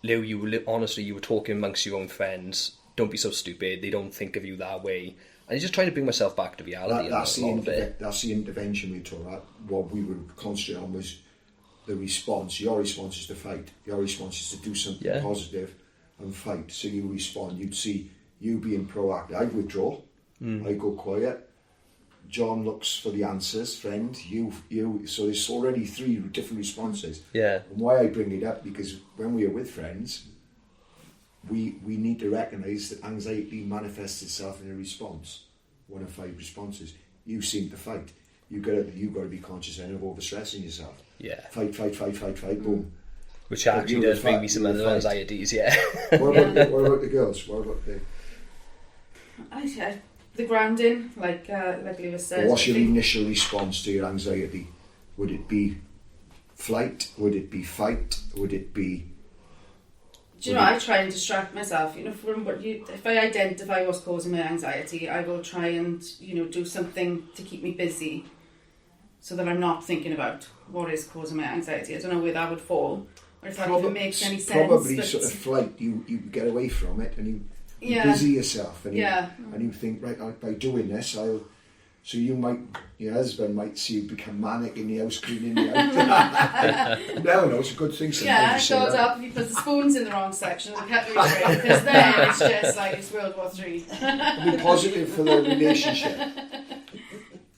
Lou, honestly, you were talking amongst your own friends, don't be so stupid, they don't think of you that way. And just trying to bring myself back to reality. That's the intervention we talked about. What we were concentrating on was the response. Your response is to fight. Your response is to do something positive and fight. So you respond. You'd see you being proactive. I'd withdraw. I go quiet. John looks for the answers. Friend, you. So there's already 3 different responses. Yeah. And why I bring it up, because when we are with friends, we need to recognise that anxiety manifests itself in a response. One of 5 responses. You seem to fight. You've got to be conscious then of overstressing yourself. Yeah. Fight, boom. Which actually does bring me some other anxieties, yeah. What about the girls? What about the... The grounding, like Lewis said. What's your initial response to your anxiety? Would it be flight? Would it be fight? Would it be... Do you know, I try and distract myself. You know, if I identify what's causing my anxiety, I will try and, do something to keep me busy, so that I'm not thinking about what is causing my anxiety. I don't know where that would fall, or if that even makes any sense. Probably sort of flight. You get away from it and you busy yourself, and you think, right, by doing this, So your husband might see you become manic in the house, cleaning the house. No, it's a good thing. Yeah, it goes up if you put the spoons in the wrong section of the cutlery tray, because then it's just like it's World War III. It'll be positive for the relationship.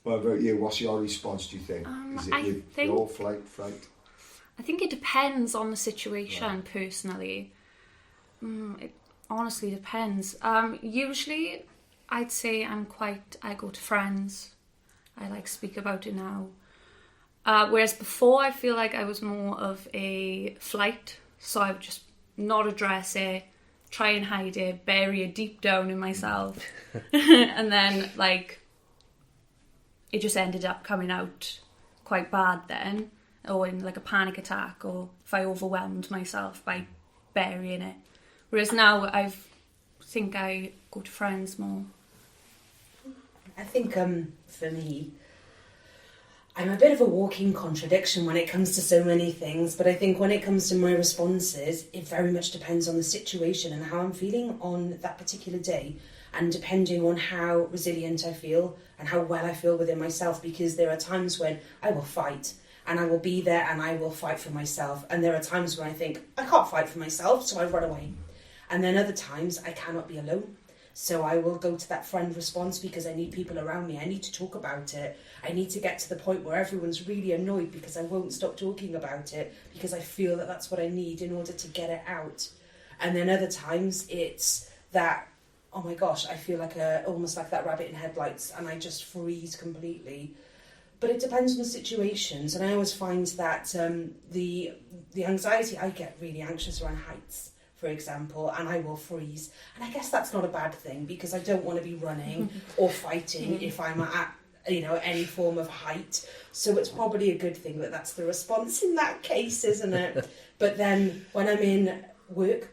What about you? What's your response, do you think? Is it your flight? I think it depends on the situation, personally. It honestly depends. Usually... I'd say I go to friends. I speak about it now. Whereas before, I feel like I was more of a flight. So I would just not address it, try and hide it, bury it deep down in myself. And then, it just ended up coming out quite bad then. Or in a panic attack, or if I overwhelmed myself by burying it. Whereas now, I think I go to friends more. I think for me, I'm a bit of a walking contradiction when it comes to so many things, but I think when it comes to my responses, it very much depends on the situation and how I'm feeling on that particular day, and depending on how resilient I feel and how well I feel within myself, because there are times when I will fight and I will be there and I will fight for myself, and there are times when I think I can't fight for myself, so I run away. And then other times I cannot be alone. So I will go to that friend response because I need people around me. I need to talk about it. I need to get to the point where everyone's really annoyed because I won't stop talking about it, because I feel that that's what I need in order to get it out. And then other times it's that, oh my gosh, I feel almost like that rabbit in headlights, and I just freeze completely. But it depends on the situations. And I always find that the anxiety, I get really anxious around heights, for example, and I will freeze. And I guess that's not a bad thing, because I don't want to be running or fighting if I'm at any form of height. So it's probably a good thing that that's the response in that case, isn't it? But then when I'm in work,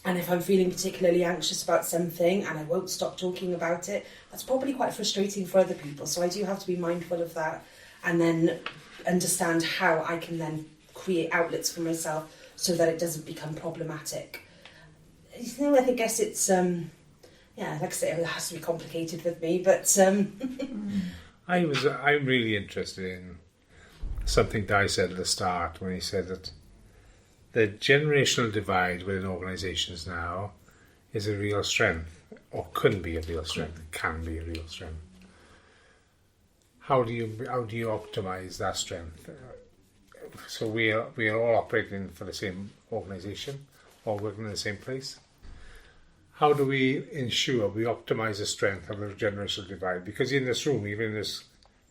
and if I'm feeling particularly anxious about something and I won't stop talking about it, that's probably quite frustrating for other people. So I do have to be mindful of that, and then understand how I can then create outlets for myself so that it doesn't become problematic. I guess it's, like I say, it has to be complicated with me, but... I'm really interested in something Di said at the start, when he said that the generational divide within organisations now is a real strength, or can be a real strength. It can be a real strength. How do you optimise that strength? So we are all operating for the same organisation, all working in the same place. How do we ensure we optimise the strength of the generational divide? Because in this room, even in this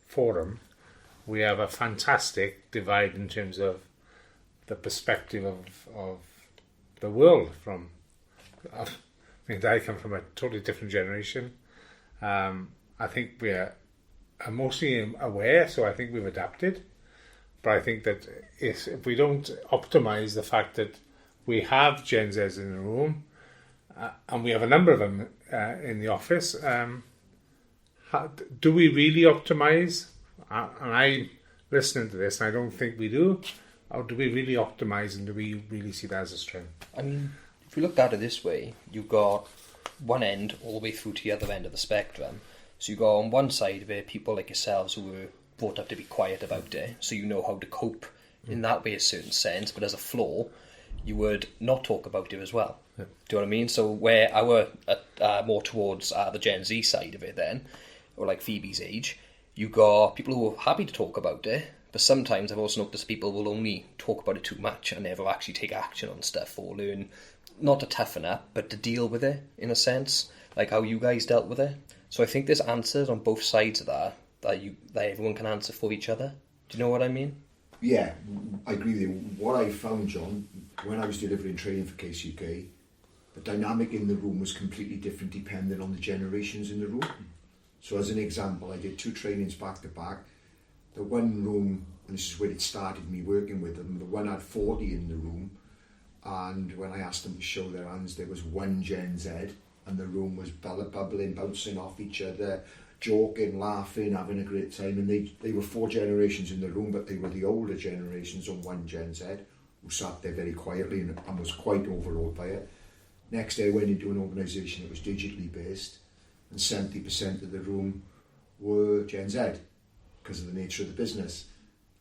forum, we have a fantastic divide in terms of the perspective of the world. I come from a totally different generation. I think we are mostly aware, so I think we've adapted. But I think that if we don't optimise the fact that we have Gen Zs in the room, and we have a number of them in the office, do we really optimise? And I listening to this, and I don't think we do. Or do we really optimise, and do we really see that as a strength? I mean, if you look at it this way, you've got one end all the way through to the other end of the spectrum. So you got on one side of it people like yourselves who were brought up to be quiet about it, so you know how to cope in that way, a certain sense. But as a flaw, you would not talk about it as well. Yeah. Do you know what I mean? So where I were more towards the Gen Z side of it then, or like Phoebe's age, you got people who are happy to talk about it, but sometimes I've also noticed people will only talk about it too much and never actually take action on stuff or learn, not to toughen up, but to deal with it, in a sense, like how you guys dealt with it. So I think there's answers on both sides of that everyone can answer for each other. Do you know what I mean? Yeah, I agree with you. What I found, John, when I was delivering training for Case UK, the dynamic in the room was completely different depending on the generations in the room. So as an example, I did 2 trainings back to back. The one room, and this is where it started me working with them, the one had 40 in the room, and when I asked them to show their hands, there was 1 Gen Z, and the room was bubbling, bouncing off each other, joking, laughing, having a great time. And they were 4 generations in the room, but they were the older generations on 1 Gen Z, who sat there very quietly and was quite overawed by it. Next day I went into an organisation that was digitally based, and 70% of the room were Gen Z because of the nature of the business.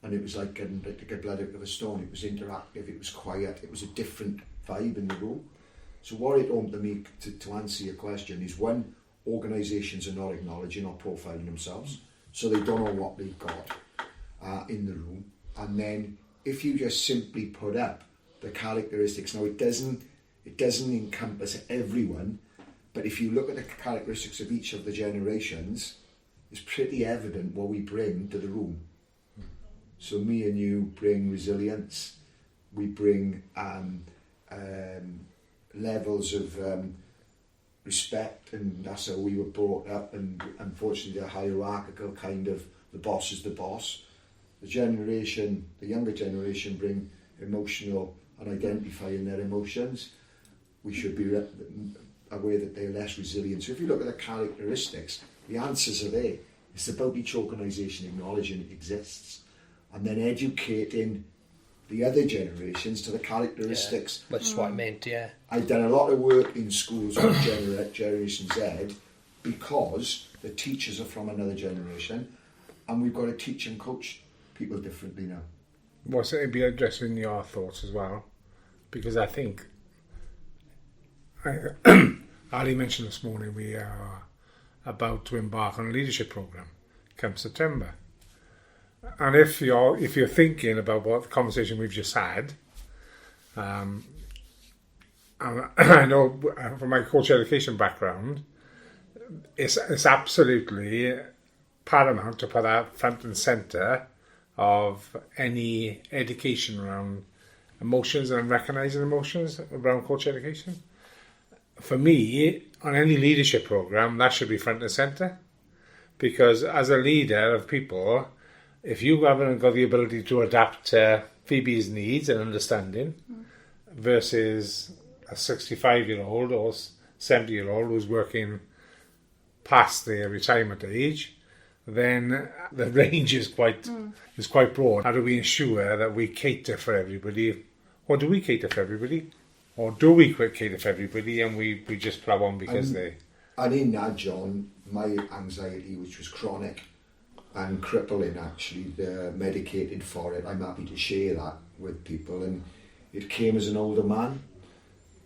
And it was like getting a blood out of a stone. It was interactive, it was quiet, it was a different vibe in the room. So what it opened to me, to answer your question, is one, organisations are not acknowledging or profiling themselves, so they don't know what they've got in the room. And then if you just simply put up the characteristics, now it doesn't encompass everyone, but if you look at the characteristics of each of the generations, it's pretty evident what we bring to the room. So me and you bring resilience, we bring levels of respect, and that's how we were brought up, and unfortunately the hierarchical kind of, the boss is the boss. The younger generation bring emotional and identifying their emotions. We should be aware that they're less resilient. So if you look at the characteristics, the answers are there. It's about each organisation acknowledging it exists and then educating the other generations to the characteristics. Yeah, that's what I meant, yeah. I've done a lot of work in schools with Generation Z because the teachers are from another generation, and we've got to teach and coach people differently now. Was it be addressing your thoughts as well? Because I think Ali mentioned this morning we are about to embark on a leadership program come September. And if you're thinking about what the conversation we've just had, and I know from my coach education background, it's absolutely paramount to put that front and centre of any education around emotions and recognising emotions around coach education. For me, on any leadership program, that should be front and centre, because as a leader of people, if you haven't got the ability to adapt to Phoebe's needs and understanding versus a 65-year-old or 70-year-old who's working past their retirement age, then the range is quite broad. How do we ensure that we cater for everybody? Or do we cater for everybody? Or do we cater for everybody and we just plough on because they... And in that, John, my anxiety, which was chronic and crippling actually, medicated for it, I'm happy to share that with people. And it came as an older man.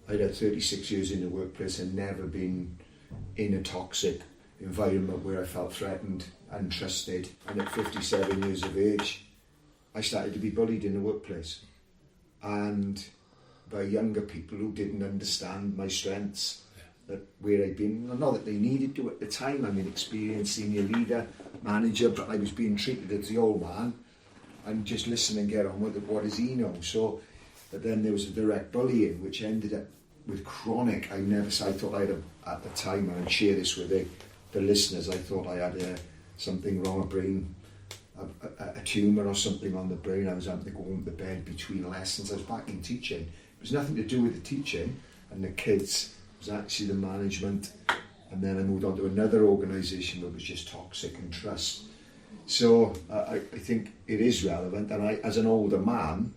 I'd had 36 years in the workplace and never been in a toxic environment where I felt threatened and trusted. And at 57 years of age, I started to be bullied in the workplace. And by younger people who didn't understand my strengths, that where I'd been, not that they needed to at the time. I'm an experienced senior leader, manager, but I was being treated as the old man and just listen and get on with it. What does he know? So, but then there was a direct bullying, which ended up with chronic. I thought I had at the time, and I'd share this with the listeners, I thought I had something wrong, a brain a tumour or something on the brain. I was having to go home to bed between lessons. I was back in teaching. It was nothing to do with the teaching and the kids. It was actually the management. And then I moved on to another organisation that was just toxic and trust. So I think it is relevant. And I, as an older man,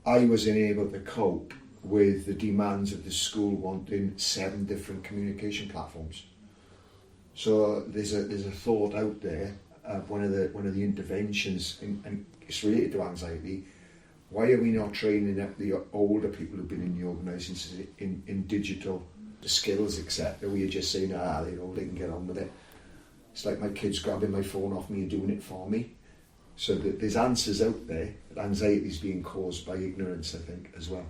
I was unable to cope with the demands of the school wanting 7 different communication platforms. So there's a thought out there. One of the interventions, and it's related to anxiety. Why are we not training up the older people who've been in the organisations in digital skills, etc.? We're just saying, they can get on with it. It's like my kids grabbing my phone off me and doing it for me. So there's answers out there. Anxiety is being caused by ignorance, I think, as well.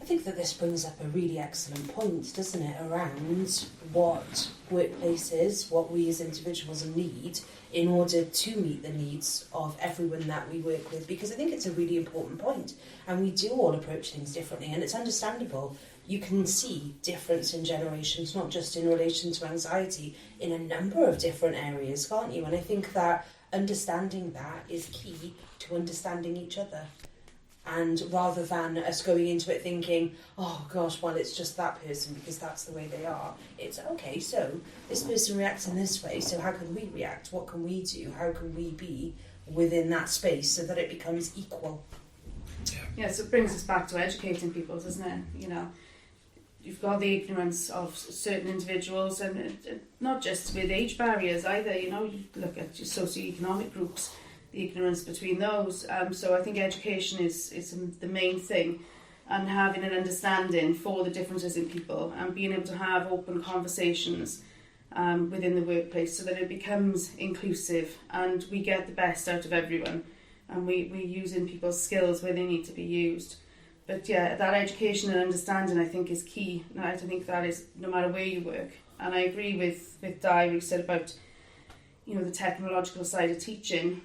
I think that this brings up a really excellent point, doesn't it, around what workplaces, what we as individuals need in order to meet the needs of everyone that we work with, because I think it's a really important point, and we do all approach things differently, and it's understandable. You can see difference in generations, not just in relation to anxiety, in a number of different areas, can't you? And I think that understanding that is key to understanding each other. And rather than us going into it thinking, oh gosh, well, it's just that person because that's the way they are. It's, okay, so this person reacts in this way, so how can we react? What can we do? How can we be within that space so that it becomes equal? Yeah, so it brings us back to educating people, doesn't it? You know, you've got the ignorance of certain individuals, and not just with age barriers either. You know, you look at your socioeconomic groups, the ignorance between those. So I think education is the main thing, and having an understanding for the differences in people and being able to have open conversations within the workplace so that it becomes inclusive and we get the best out of everyone, and we're using people's skills where they need to be used. But yeah, that education and understanding I think is key. I think that is no matter where you work. And I agree with Di, what he said about, you know, the technological side of teaching.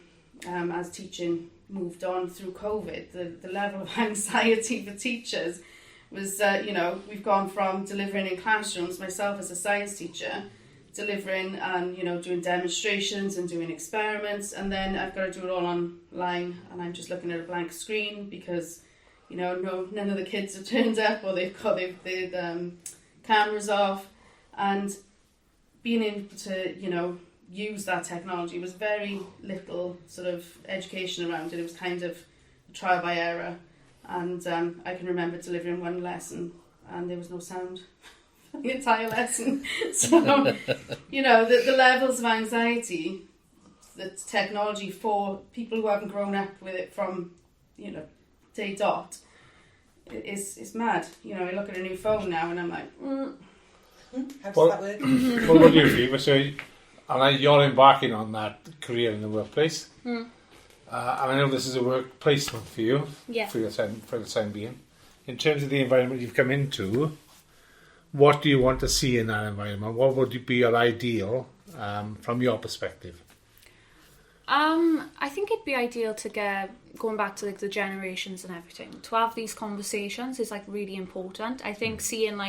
As teaching moved on through COVID, the level of anxiety for teachers was, we've gone from delivering in classrooms, myself as a science teacher, delivering and, doing demonstrations and doing experiments, and then I've got to do it all online and I'm just looking at a blank screen because, none of the kids have turned up or they've got their cameras off, and being able to, use that technology was very little sort of education around it. It was kind of trial by error, and I can remember delivering one lesson and there was no sound for the entire lesson. So, the levels of anxiety, the technology for people who haven't grown up with it from, day dot, is mad. I look at a new phone now and I'm like, how does that work? Well, what do you feel? So, and you're embarking on that career in the workplace. And I know this is a work placement for you, for the time being. In terms of the environment you've come into, what do you want to see in that environment? What would be your ideal from your perspective? I think it'd be ideal to going back to the generations and everything, to have these conversations is really important. I think seeing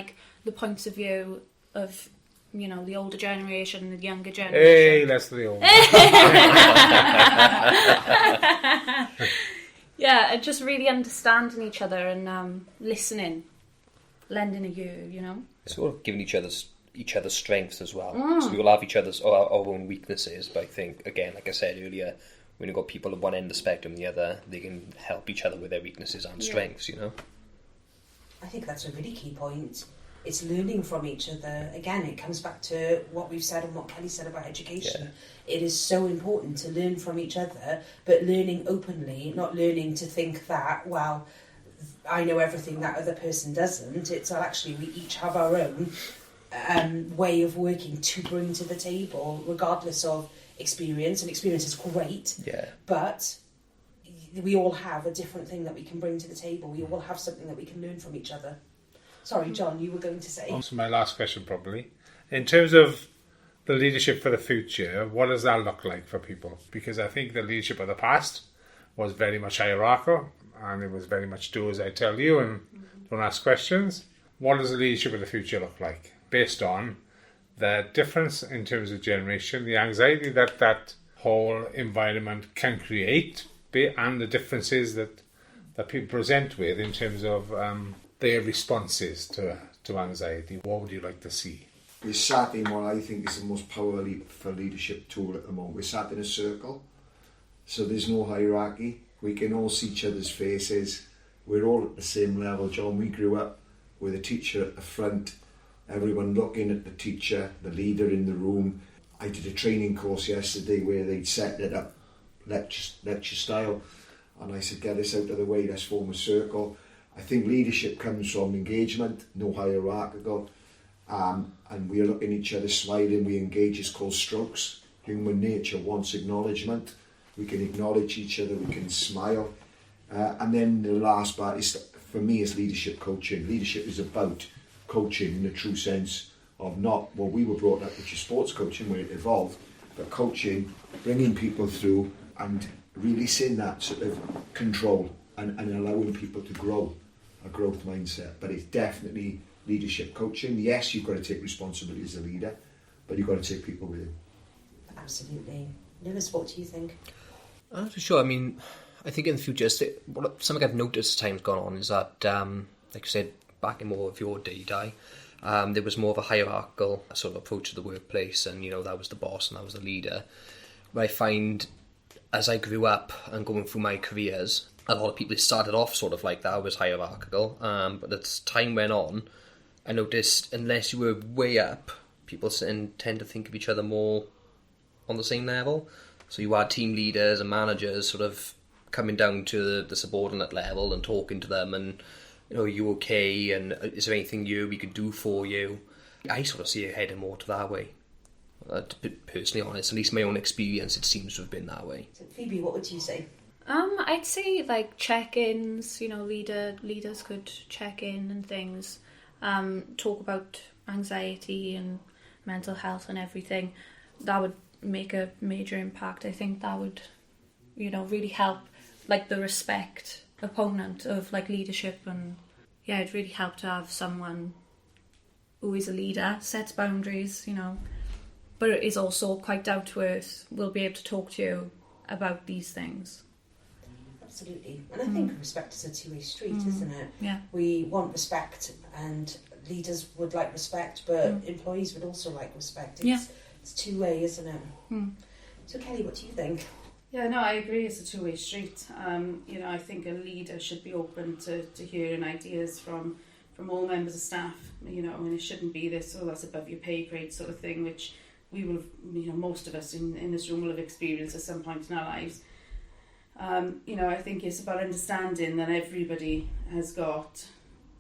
the points of view of the older generation and the younger generation. Hey, that's the old. Yeah, and just really understanding each other and listening, lending a ear, Sort of giving each other's strengths as well. So we all have each other's our own weaknesses, but I think, again, like I said earlier, when you've got people at one end of the spectrum and the other, they can help each other with their weaknesses and strengths, I think that's a really key point. It's learning from each other. Again, it comes back to what we've said and what Kelly said about education. Yeah. It is so important to learn from each other, but learning openly, not learning to think that, well, I know everything that other person doesn't. It's actually we each have our own way of working to bring to the table, regardless of experience. And experience is great, but we all have a different thing that we can bring to the table. We all have something that we can learn from each other. Sorry, John, you were going to say. Also, my last question, probably. In terms of the leadership for the future, what does that look like for people? Because I think the leadership of the past was very much hierarchical, and it was very much do as I tell you and don't ask questions. What does the leadership of the future look like? Based on the difference in terms of generation, the anxiety that whole environment can create and the differences that people present with in terms of their responses to anxiety. What would you like to see? We're sat in what I think is the most powerful leadership tool at the moment. We're sat in a circle, so there's no hierarchy. We can all see each other's faces. We're all at the same level. John, we grew up with a teacher at the front, everyone looking at the teacher, the leader in the room. I did a training course yesterday where they'd set it up, lecture style, and I said, get this out of the way, let's form a circle. I think leadership comes from engagement, no hierarchical, and we are looking at each other, smiling, we engage. It's called strokes. Human nature wants acknowledgement. We can acknowledge each other, we can smile. And then the last part is, for me, is leadership coaching. Leadership is about coaching in the true sense of not what we were brought up, which is sports coaching, where it evolved, but coaching, bringing people through and releasing that sort of control and allowing people to grow, a growth mindset. But it's definitely leadership coaching. Yes, you've got to take responsibility as a leader, but you've got to take people with you. Absolutely. Lewis, what do you think? I'm not too sure. I mean, I think in the future, something I've noticed as time's gone on is that, like I said, back in more of your day, there was more of a hierarchical sort of approach to the workplace, and, you know, that was the boss and that was the leader. But I find, as I grew up and going through my careers, a lot of people started off sort of like that, was hierarchical, but as time went on, I noticed unless you were way up, people tend to think of each other more on the same level. So you had team leaders and managers sort of coming down to the subordinate level and talking to them, and, you know, are you okay, and is there anything we could do for you? I sort of see it heading more to that way. To be personally honest, at least my own experience, it seems to have been that way. So Phoebe, what would you say? I'd say like check-ins, you know, leaders could check in and things, talk about anxiety and mental health and everything. That would make a major impact. I think that would, you know, really help, like, the respect opponent of like leadership, and yeah, it'd really help to have someone who is a leader, sets boundaries, you know, but is also quite down to earth, will be able to talk to you about these things. Absolutely. And I think respect is a two-way street, isn't it? Yeah. We want respect, and leaders would like respect, but employees would also like respect. It's two-way, isn't it? So Kelly, what do you think? Yeah, no, I agree. It's a two-way street. You know, I think a leader should be open to hearing ideas from all members of staff. You know, and it shouldn't be this, oh, that's above your pay grade sort of thing, which we will, you know, most of us in this room will have experienced at some point in our lives. You know, I think it's about understanding that everybody has got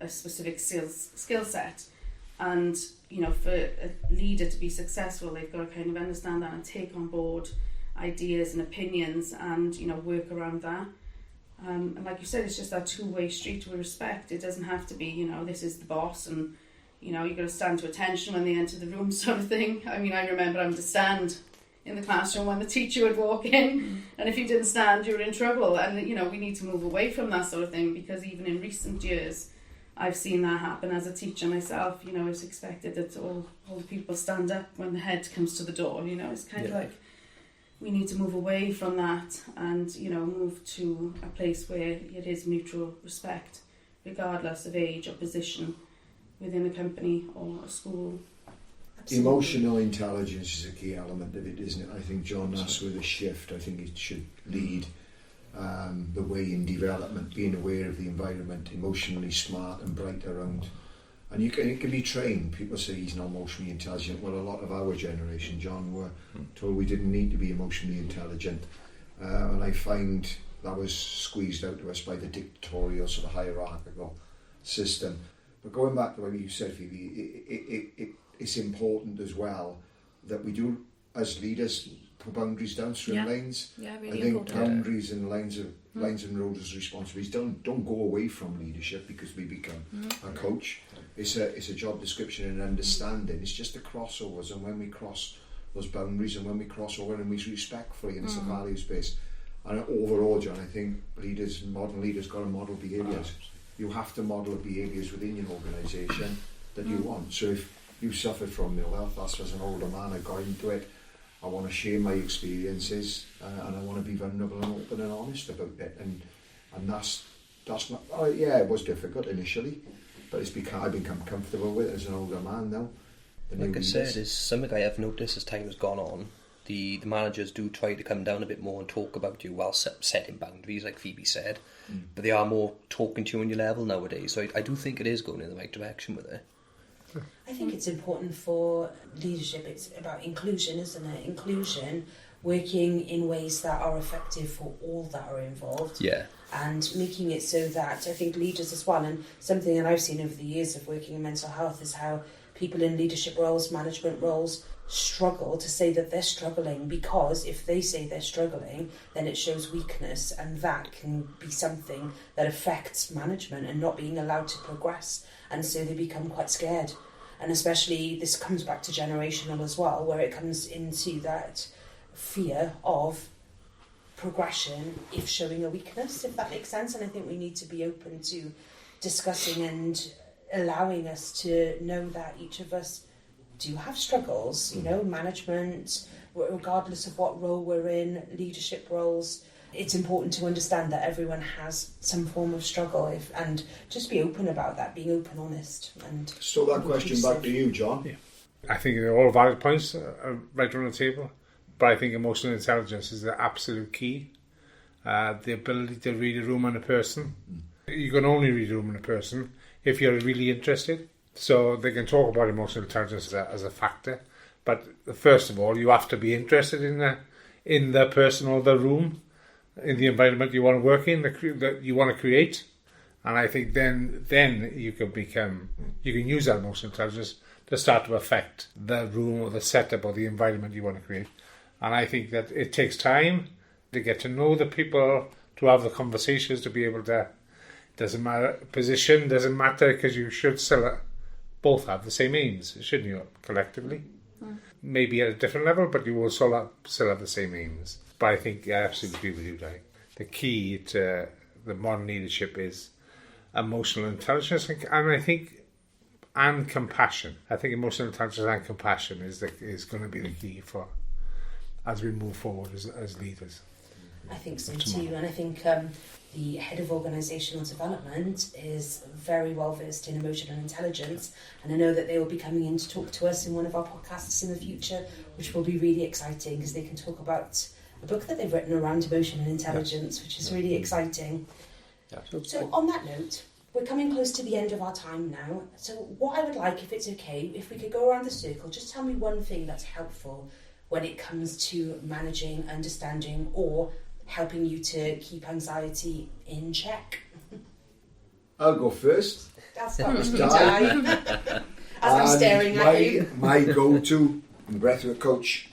a specific skill set, and, you know, for a leader to be successful, they've got to kind of understand that and take on board ideas and opinions, and, you know, work around that. And like you said, it's just that two-way street with respect. It doesn't have to be, you know, this is the boss and, you know, you've got to stand to attention when they enter the room sort of thing. I mean, I remember having to stand in the classroom when the teacher would walk in, and if you didn't stand, you were in trouble. And, you know, we need to move away from that sort of thing, because even in recent years, I've seen that happen as a teacher myself. You know, it's expected that all the people stand up when the head comes to the door. You know, it's kind of like, we need to move away from that and, you know, move to a place where it is mutual respect, regardless of age or position within a company or a school. Absolutely. Emotional intelligence is a key element of it, isn't it? I think, John, that's where the shift, I think it should lead the way in development, being aware of the environment, emotionally smart and bright around. And it can be trained. People say he's not emotionally intelligent. Well, a lot of our generation, John, were told we didn't need to be emotionally intelligent. And I find that was squeezed out to us by the dictatorial sort of hierarchical system. But going back to what you said, Phoebe, it's important as well that we do, as leaders, put boundaries down, swim lanes. Yeah, really I think important. boundaries and lines and roads as responsibilities don't go away from leadership because we become a coach. It's a job description and understanding. It's just the crossovers, and when we cross those boundaries and when we cross over and we respectfully, and it's a values based. And overall, John, I think modern leaders got to model behaviours. You have to model behaviours within your organisation that you want. So if you suffered from ill health, that's as an older man, I got into it. I want to share my experiences, and I want to be vulnerable and open and honest about it. And that's not. Oh, yeah, it was difficult initially, but I've become comfortable with it as an older man now. Like I said, is something I have noticed as time has gone on. The managers do try to come down a bit more and talk about you while setting boundaries, like Phoebe said. But they are more talking to you on your level nowadays. So I do think it is going in the right direction with it. I think it's important for leadership. It's about inclusion, isn't it? Inclusion, working in ways that are effective for all that are involved. Yeah. And making it so that, I think, leaders as well, and something that I've seen over the years of working in mental health is how people in leadership roles, management roles, struggle to say that they're struggling, because if they say they're struggling, then it shows weakness, and that can be something that affects management and not being allowed to progress, and so they become quite scared. And especially this comes back to generational as well, where it comes into that fear of progression if showing a weakness, if that makes sense. And I think we need to be open to discussing and allowing us to know that each of us do have struggles, you know, management, regardless of what role we're in, leadership roles. It's important to understand that everyone has some form of struggle, and just be open about that, being open, honest. And so that question back to you, John. Yeah. I think they're all valid points right on the table, but I think emotional intelligence is the absolute key. The ability to read a room and a person. You can only read a room and a person if you're really interested. So they can talk about emotional intelligence as a factor, but first of all, you have to be interested in the person or the room, in the environment you want to work in, that you want to create. And I think then you can use that emotional intelligence to start to affect the room or the setup or the environment you want to create. And I think that it takes time to get to know the people, to have the conversations, to be able to. Doesn't matter position, doesn't matter, because you should still both have the same aims, shouldn't you, collectively? Maybe at a different level, but you will still have the same aims. But I think I absolutely agree with you, Di. The key to the modern leadership is emotional intelligence, and compassion. I think emotional intelligence and compassion is going to be the key for as we move forward as leaders. I think so too, and I think the head of organisational development is very well versed in emotional intelligence, and I know that they will be coming in to talk to us in one of our podcasts in the future, which will be really exciting because they can talk about a book that they've written around emotional intelligence, which is really exciting. So on that note, we're coming close to the end of our time now. So what I would like, if it's okay, if we could go around the circle, just tell me one thing that's helpful when it comes to managing, understanding, or helping you to keep anxiety in check. I'll go first. I'll start with you, Di. As I'm staring at you. My go-to breathwork coach.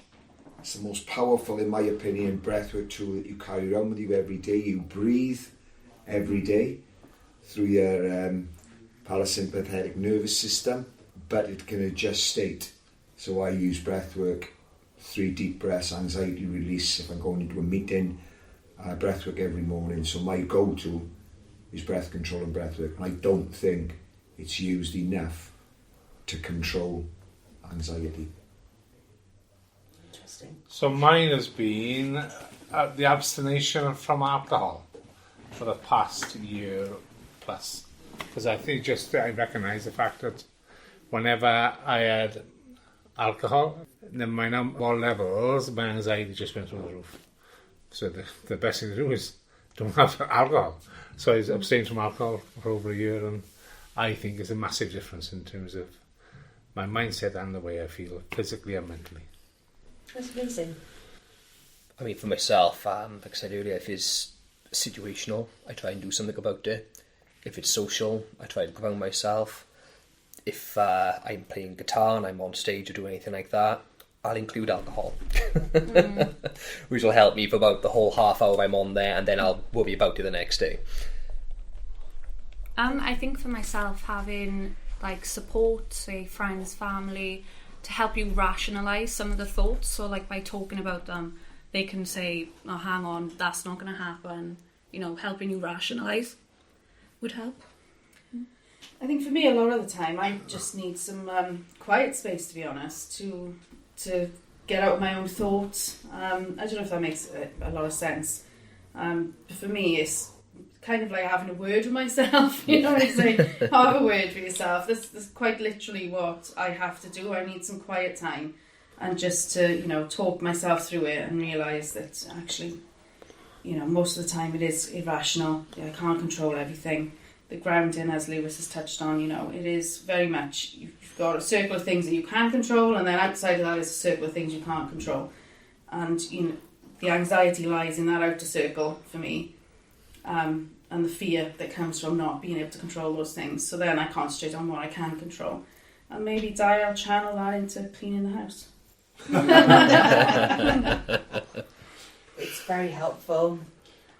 It's the most powerful, in my opinion, breathwork tool that you carry around with you every day. You breathe every day through your parasympathetic nervous system, but it can adjust state. So I use breathwork, 3 deep breaths, anxiety release if I'm going into a meeting. Breathwork every morning. So my go-to is breath control and breathwork, and I don't think it's used enough to control anxiety. Interesting. So mine has been the abstination from alcohol for the past year plus, because I think I recognise the fact that whenever I had alcohol, then my number levels, my anxiety just went through the roof. So the best thing to do is don't have alcohol. So I abstained from alcohol for over a year, and I think it's a massive difference in terms of my mindset and the way I feel physically and mentally. That's amazing. I mean, for myself, like I said earlier, if it's situational, I try and do something about it. If it's social, I try to ground myself. If I'm playing guitar and I'm on stage or do anything like that, I'll include alcohol, which will help me for about the whole half hour I'm on there, and then I'll worry about it the next day. I think for myself, having like support, say friends, family, to help you rationalise some of the thoughts. So like by talking about them, they can say, "Oh, hang on, that's not going to happen." You know, helping you rationalise would help. I think for me, a lot of the time, I just need some quiet space, to be honest, to get out my own thoughts. I don't know if that makes a lot of sense. But for me, it's kind of like having a word with myself. You know what I'm saying? Have a word with yourself. That's quite literally what I have to do. I need some quiet time and just to, you know, talk myself through it and realise that actually, you know, most of the time it is irrational. I can't control everything. The grounding, as Lewis has touched on, you know, it is very much, you've got a circle of things that you can control, and then outside of that is a circle of things you can't control. And, you know, the anxiety lies in that outer circle for me, and the fear that comes from not being able to control those things. So then I concentrate on what I can control. And maybe I'll channel that into cleaning the house. It's very helpful.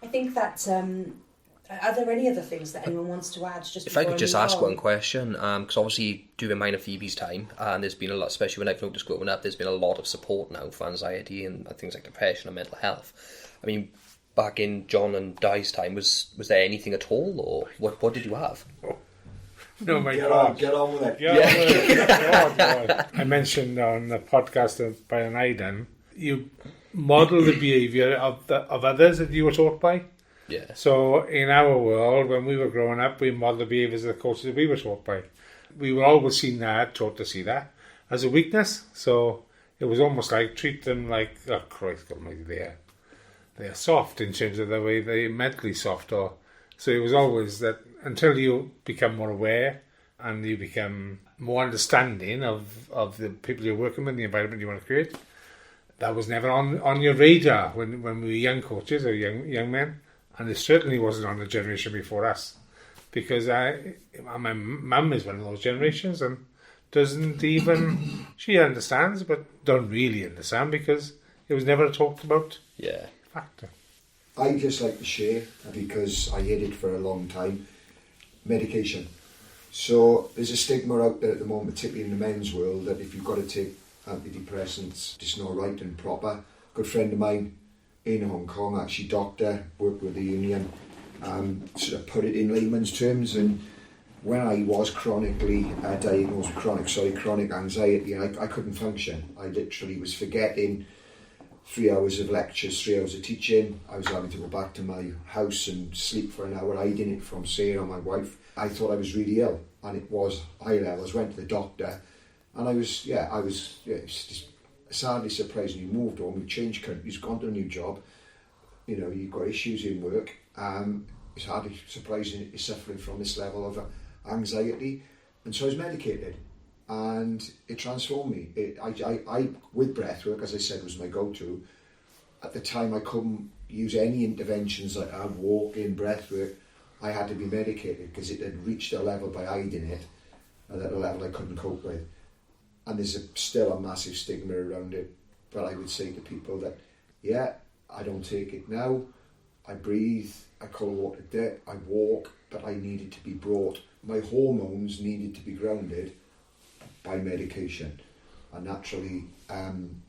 I think that, are there any other things that anyone wants to add? Just if I could just ask on? one question, because obviously during mine and Phoebe's time, and there's been a lot, especially when I've noticed growing up, there's been a lot of support now for anxiety and things like depression and mental health. I mean, back in John and Di's time, was there anything at all, or what did you have? No, my Get God. on with it. God. I mentioned on the podcast of Brian Iden, you model the behaviour of others that you were taught by. Yeah. So in our world, when we were growing up, we modelled the behaviours of the coaches that we were taught by. We were always seen that, taught to see that, as a weakness. So it was almost like, treat them like, oh Christ almighty, they're soft in terms of the way they're mentally soft. Or so it was always that until you become more aware and you become more understanding of the people you're working with, the environment you want to create, that was never on your radar when we were young coaches or young men. And it certainly wasn't on the generation before us, because my mum is one of those generations and doesn't even, she understands, but don't really understand because it was never talked about. Yeah. Factor. I just like to share, because I hid it for a long time, medication. So there's a stigma out there at the moment, particularly in the men's world, that if you've got to take antidepressants, it's not right and proper. A good friend of mine in Hong Kong, actually doctor, worked with the union, sort of put it in layman's terms. And when I was chronically diagnosed with chronic anxiety, I couldn't function. I literally was forgetting 3 hours of lectures, 3 hours of teaching. I was having to go back to my house and sleep for an hour, hiding it from Sarah, my wife. I thought I was really ill, and it was high levels. Went to the doctor, and I was just sadly surprised. You moved home, you changed countries, gone to a new job. You know, you've got issues in work. It's hardly surprising that you're suffering from this level of anxiety, and so I was medicated. And it transformed me. I with breathwork, as I said, was my go-to. At the time, I couldn't use any interventions like walking, breathwork. I had to be medicated because it had reached a level by hiding it, at a level I couldn't cope with. And there's still a massive stigma around it. But I would say to people that, yeah, I don't take it now. I breathe, I cold water it, I walk, but I needed to be brought. My hormones needed to be grounded by medication, a naturally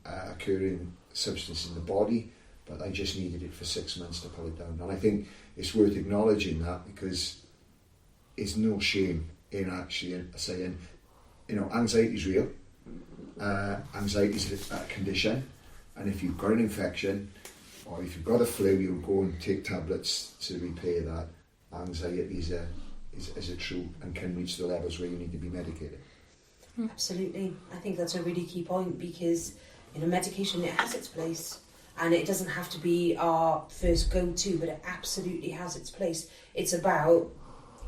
occurring substance in the body, but I just needed it for 6 months to pull it down. And I think it's worth acknowledging that, because it's no shame in actually saying, you know, anxiety is real. Anxiety is a condition, and if you've got an infection or if you've got a flu, you'll go and take tablets to repair that. Anxiety is a true and can reach the levels where you need to be medicated. Absolutely. I think that's a really key point, because, you know, medication, it has its place, and it doesn't have to be our first go-to, but it absolutely has its place. It's about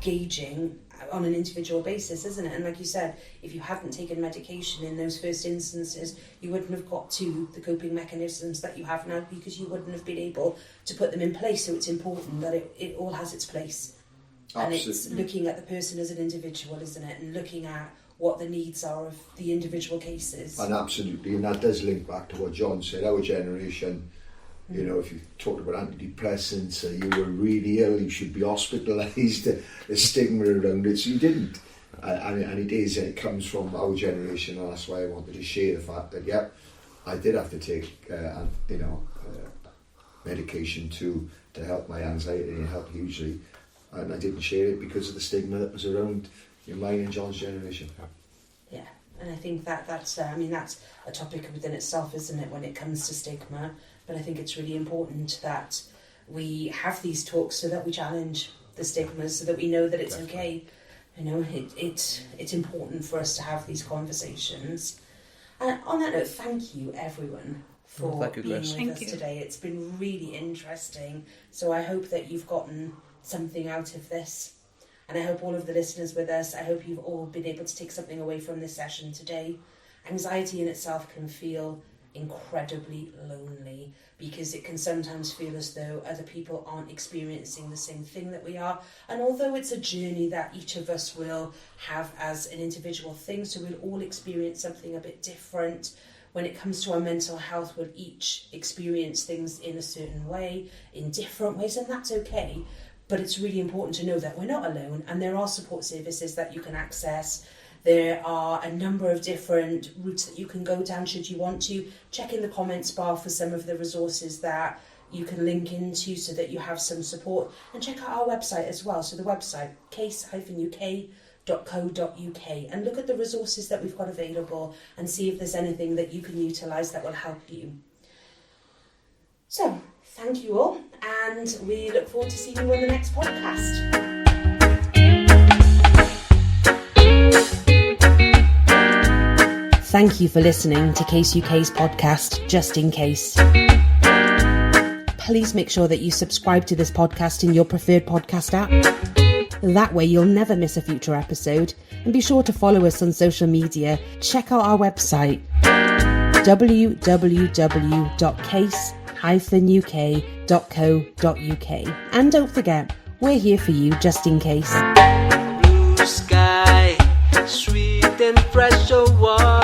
gauging on an individual basis, isn't it? And like you said, if you hadn't taken medication in those first instances, you wouldn't have got to the coping mechanisms that you have now, because you wouldn't have been able to put them in place. So it's important that it all has its place. Absolutely. And it's looking at the person as an individual, isn't it? And looking at what the needs are of the individual cases. And absolutely, and that does link back to what John said. Our generation, you know, if you talked about antidepressants, you were really ill, you should be hospitalised, the stigma around it, so you didn't. And it comes from our generation, and that's why I wanted to share the fact that, yeah, I did have to take, medication to help my anxiety, and it helped hugely. And I didn't share it because of the stigma that was around mine and John's generation. Yeah, And I think that's a topic within itself, isn't it, when it comes to stigma. But I think it's really important that we have these talks so that we challenge the stigmas, so that we know that it's okay. You know, it's important for us to have these conversations. And on that note, thank you everyone for being with us today. It's been really interesting. So I hope that you've gotten something out of this. And I hope all of the listeners with us, I hope you've all been able to take something away from this session today. Anxiety in itself can feel incredibly lonely, because it can sometimes feel as though other people aren't experiencing the same thing that we are. And although it's a journey that each of us will have as an individual thing, so we'll all experience something a bit different. When it comes to our mental health, we'll each experience things in a certain way, in different ways, and that's okay. But it's really important to know that we're not alone, and there are support services that you can access. There are a number of different routes that you can go down should you want to. Check in the comments bar for some of the resources that you can link into so that you have some support. And check out our website as well. So the website, case-uk.co.uk, and look at the resources that we've got available and see if there's anything that you can utilise that will help you. So, thank you all, and we look forward to seeing you on the next podcast. Thank you for listening to Case UK's podcast, Just In Case. Please make sure that you subscribe to this podcast in your preferred podcast app. That way you'll never miss a future episode. And be sure to follow us on social media. Check out our website, www.case-uk.co.uk. And don't forget, we're here for you just in case. Blue sky, sweet and fresh water.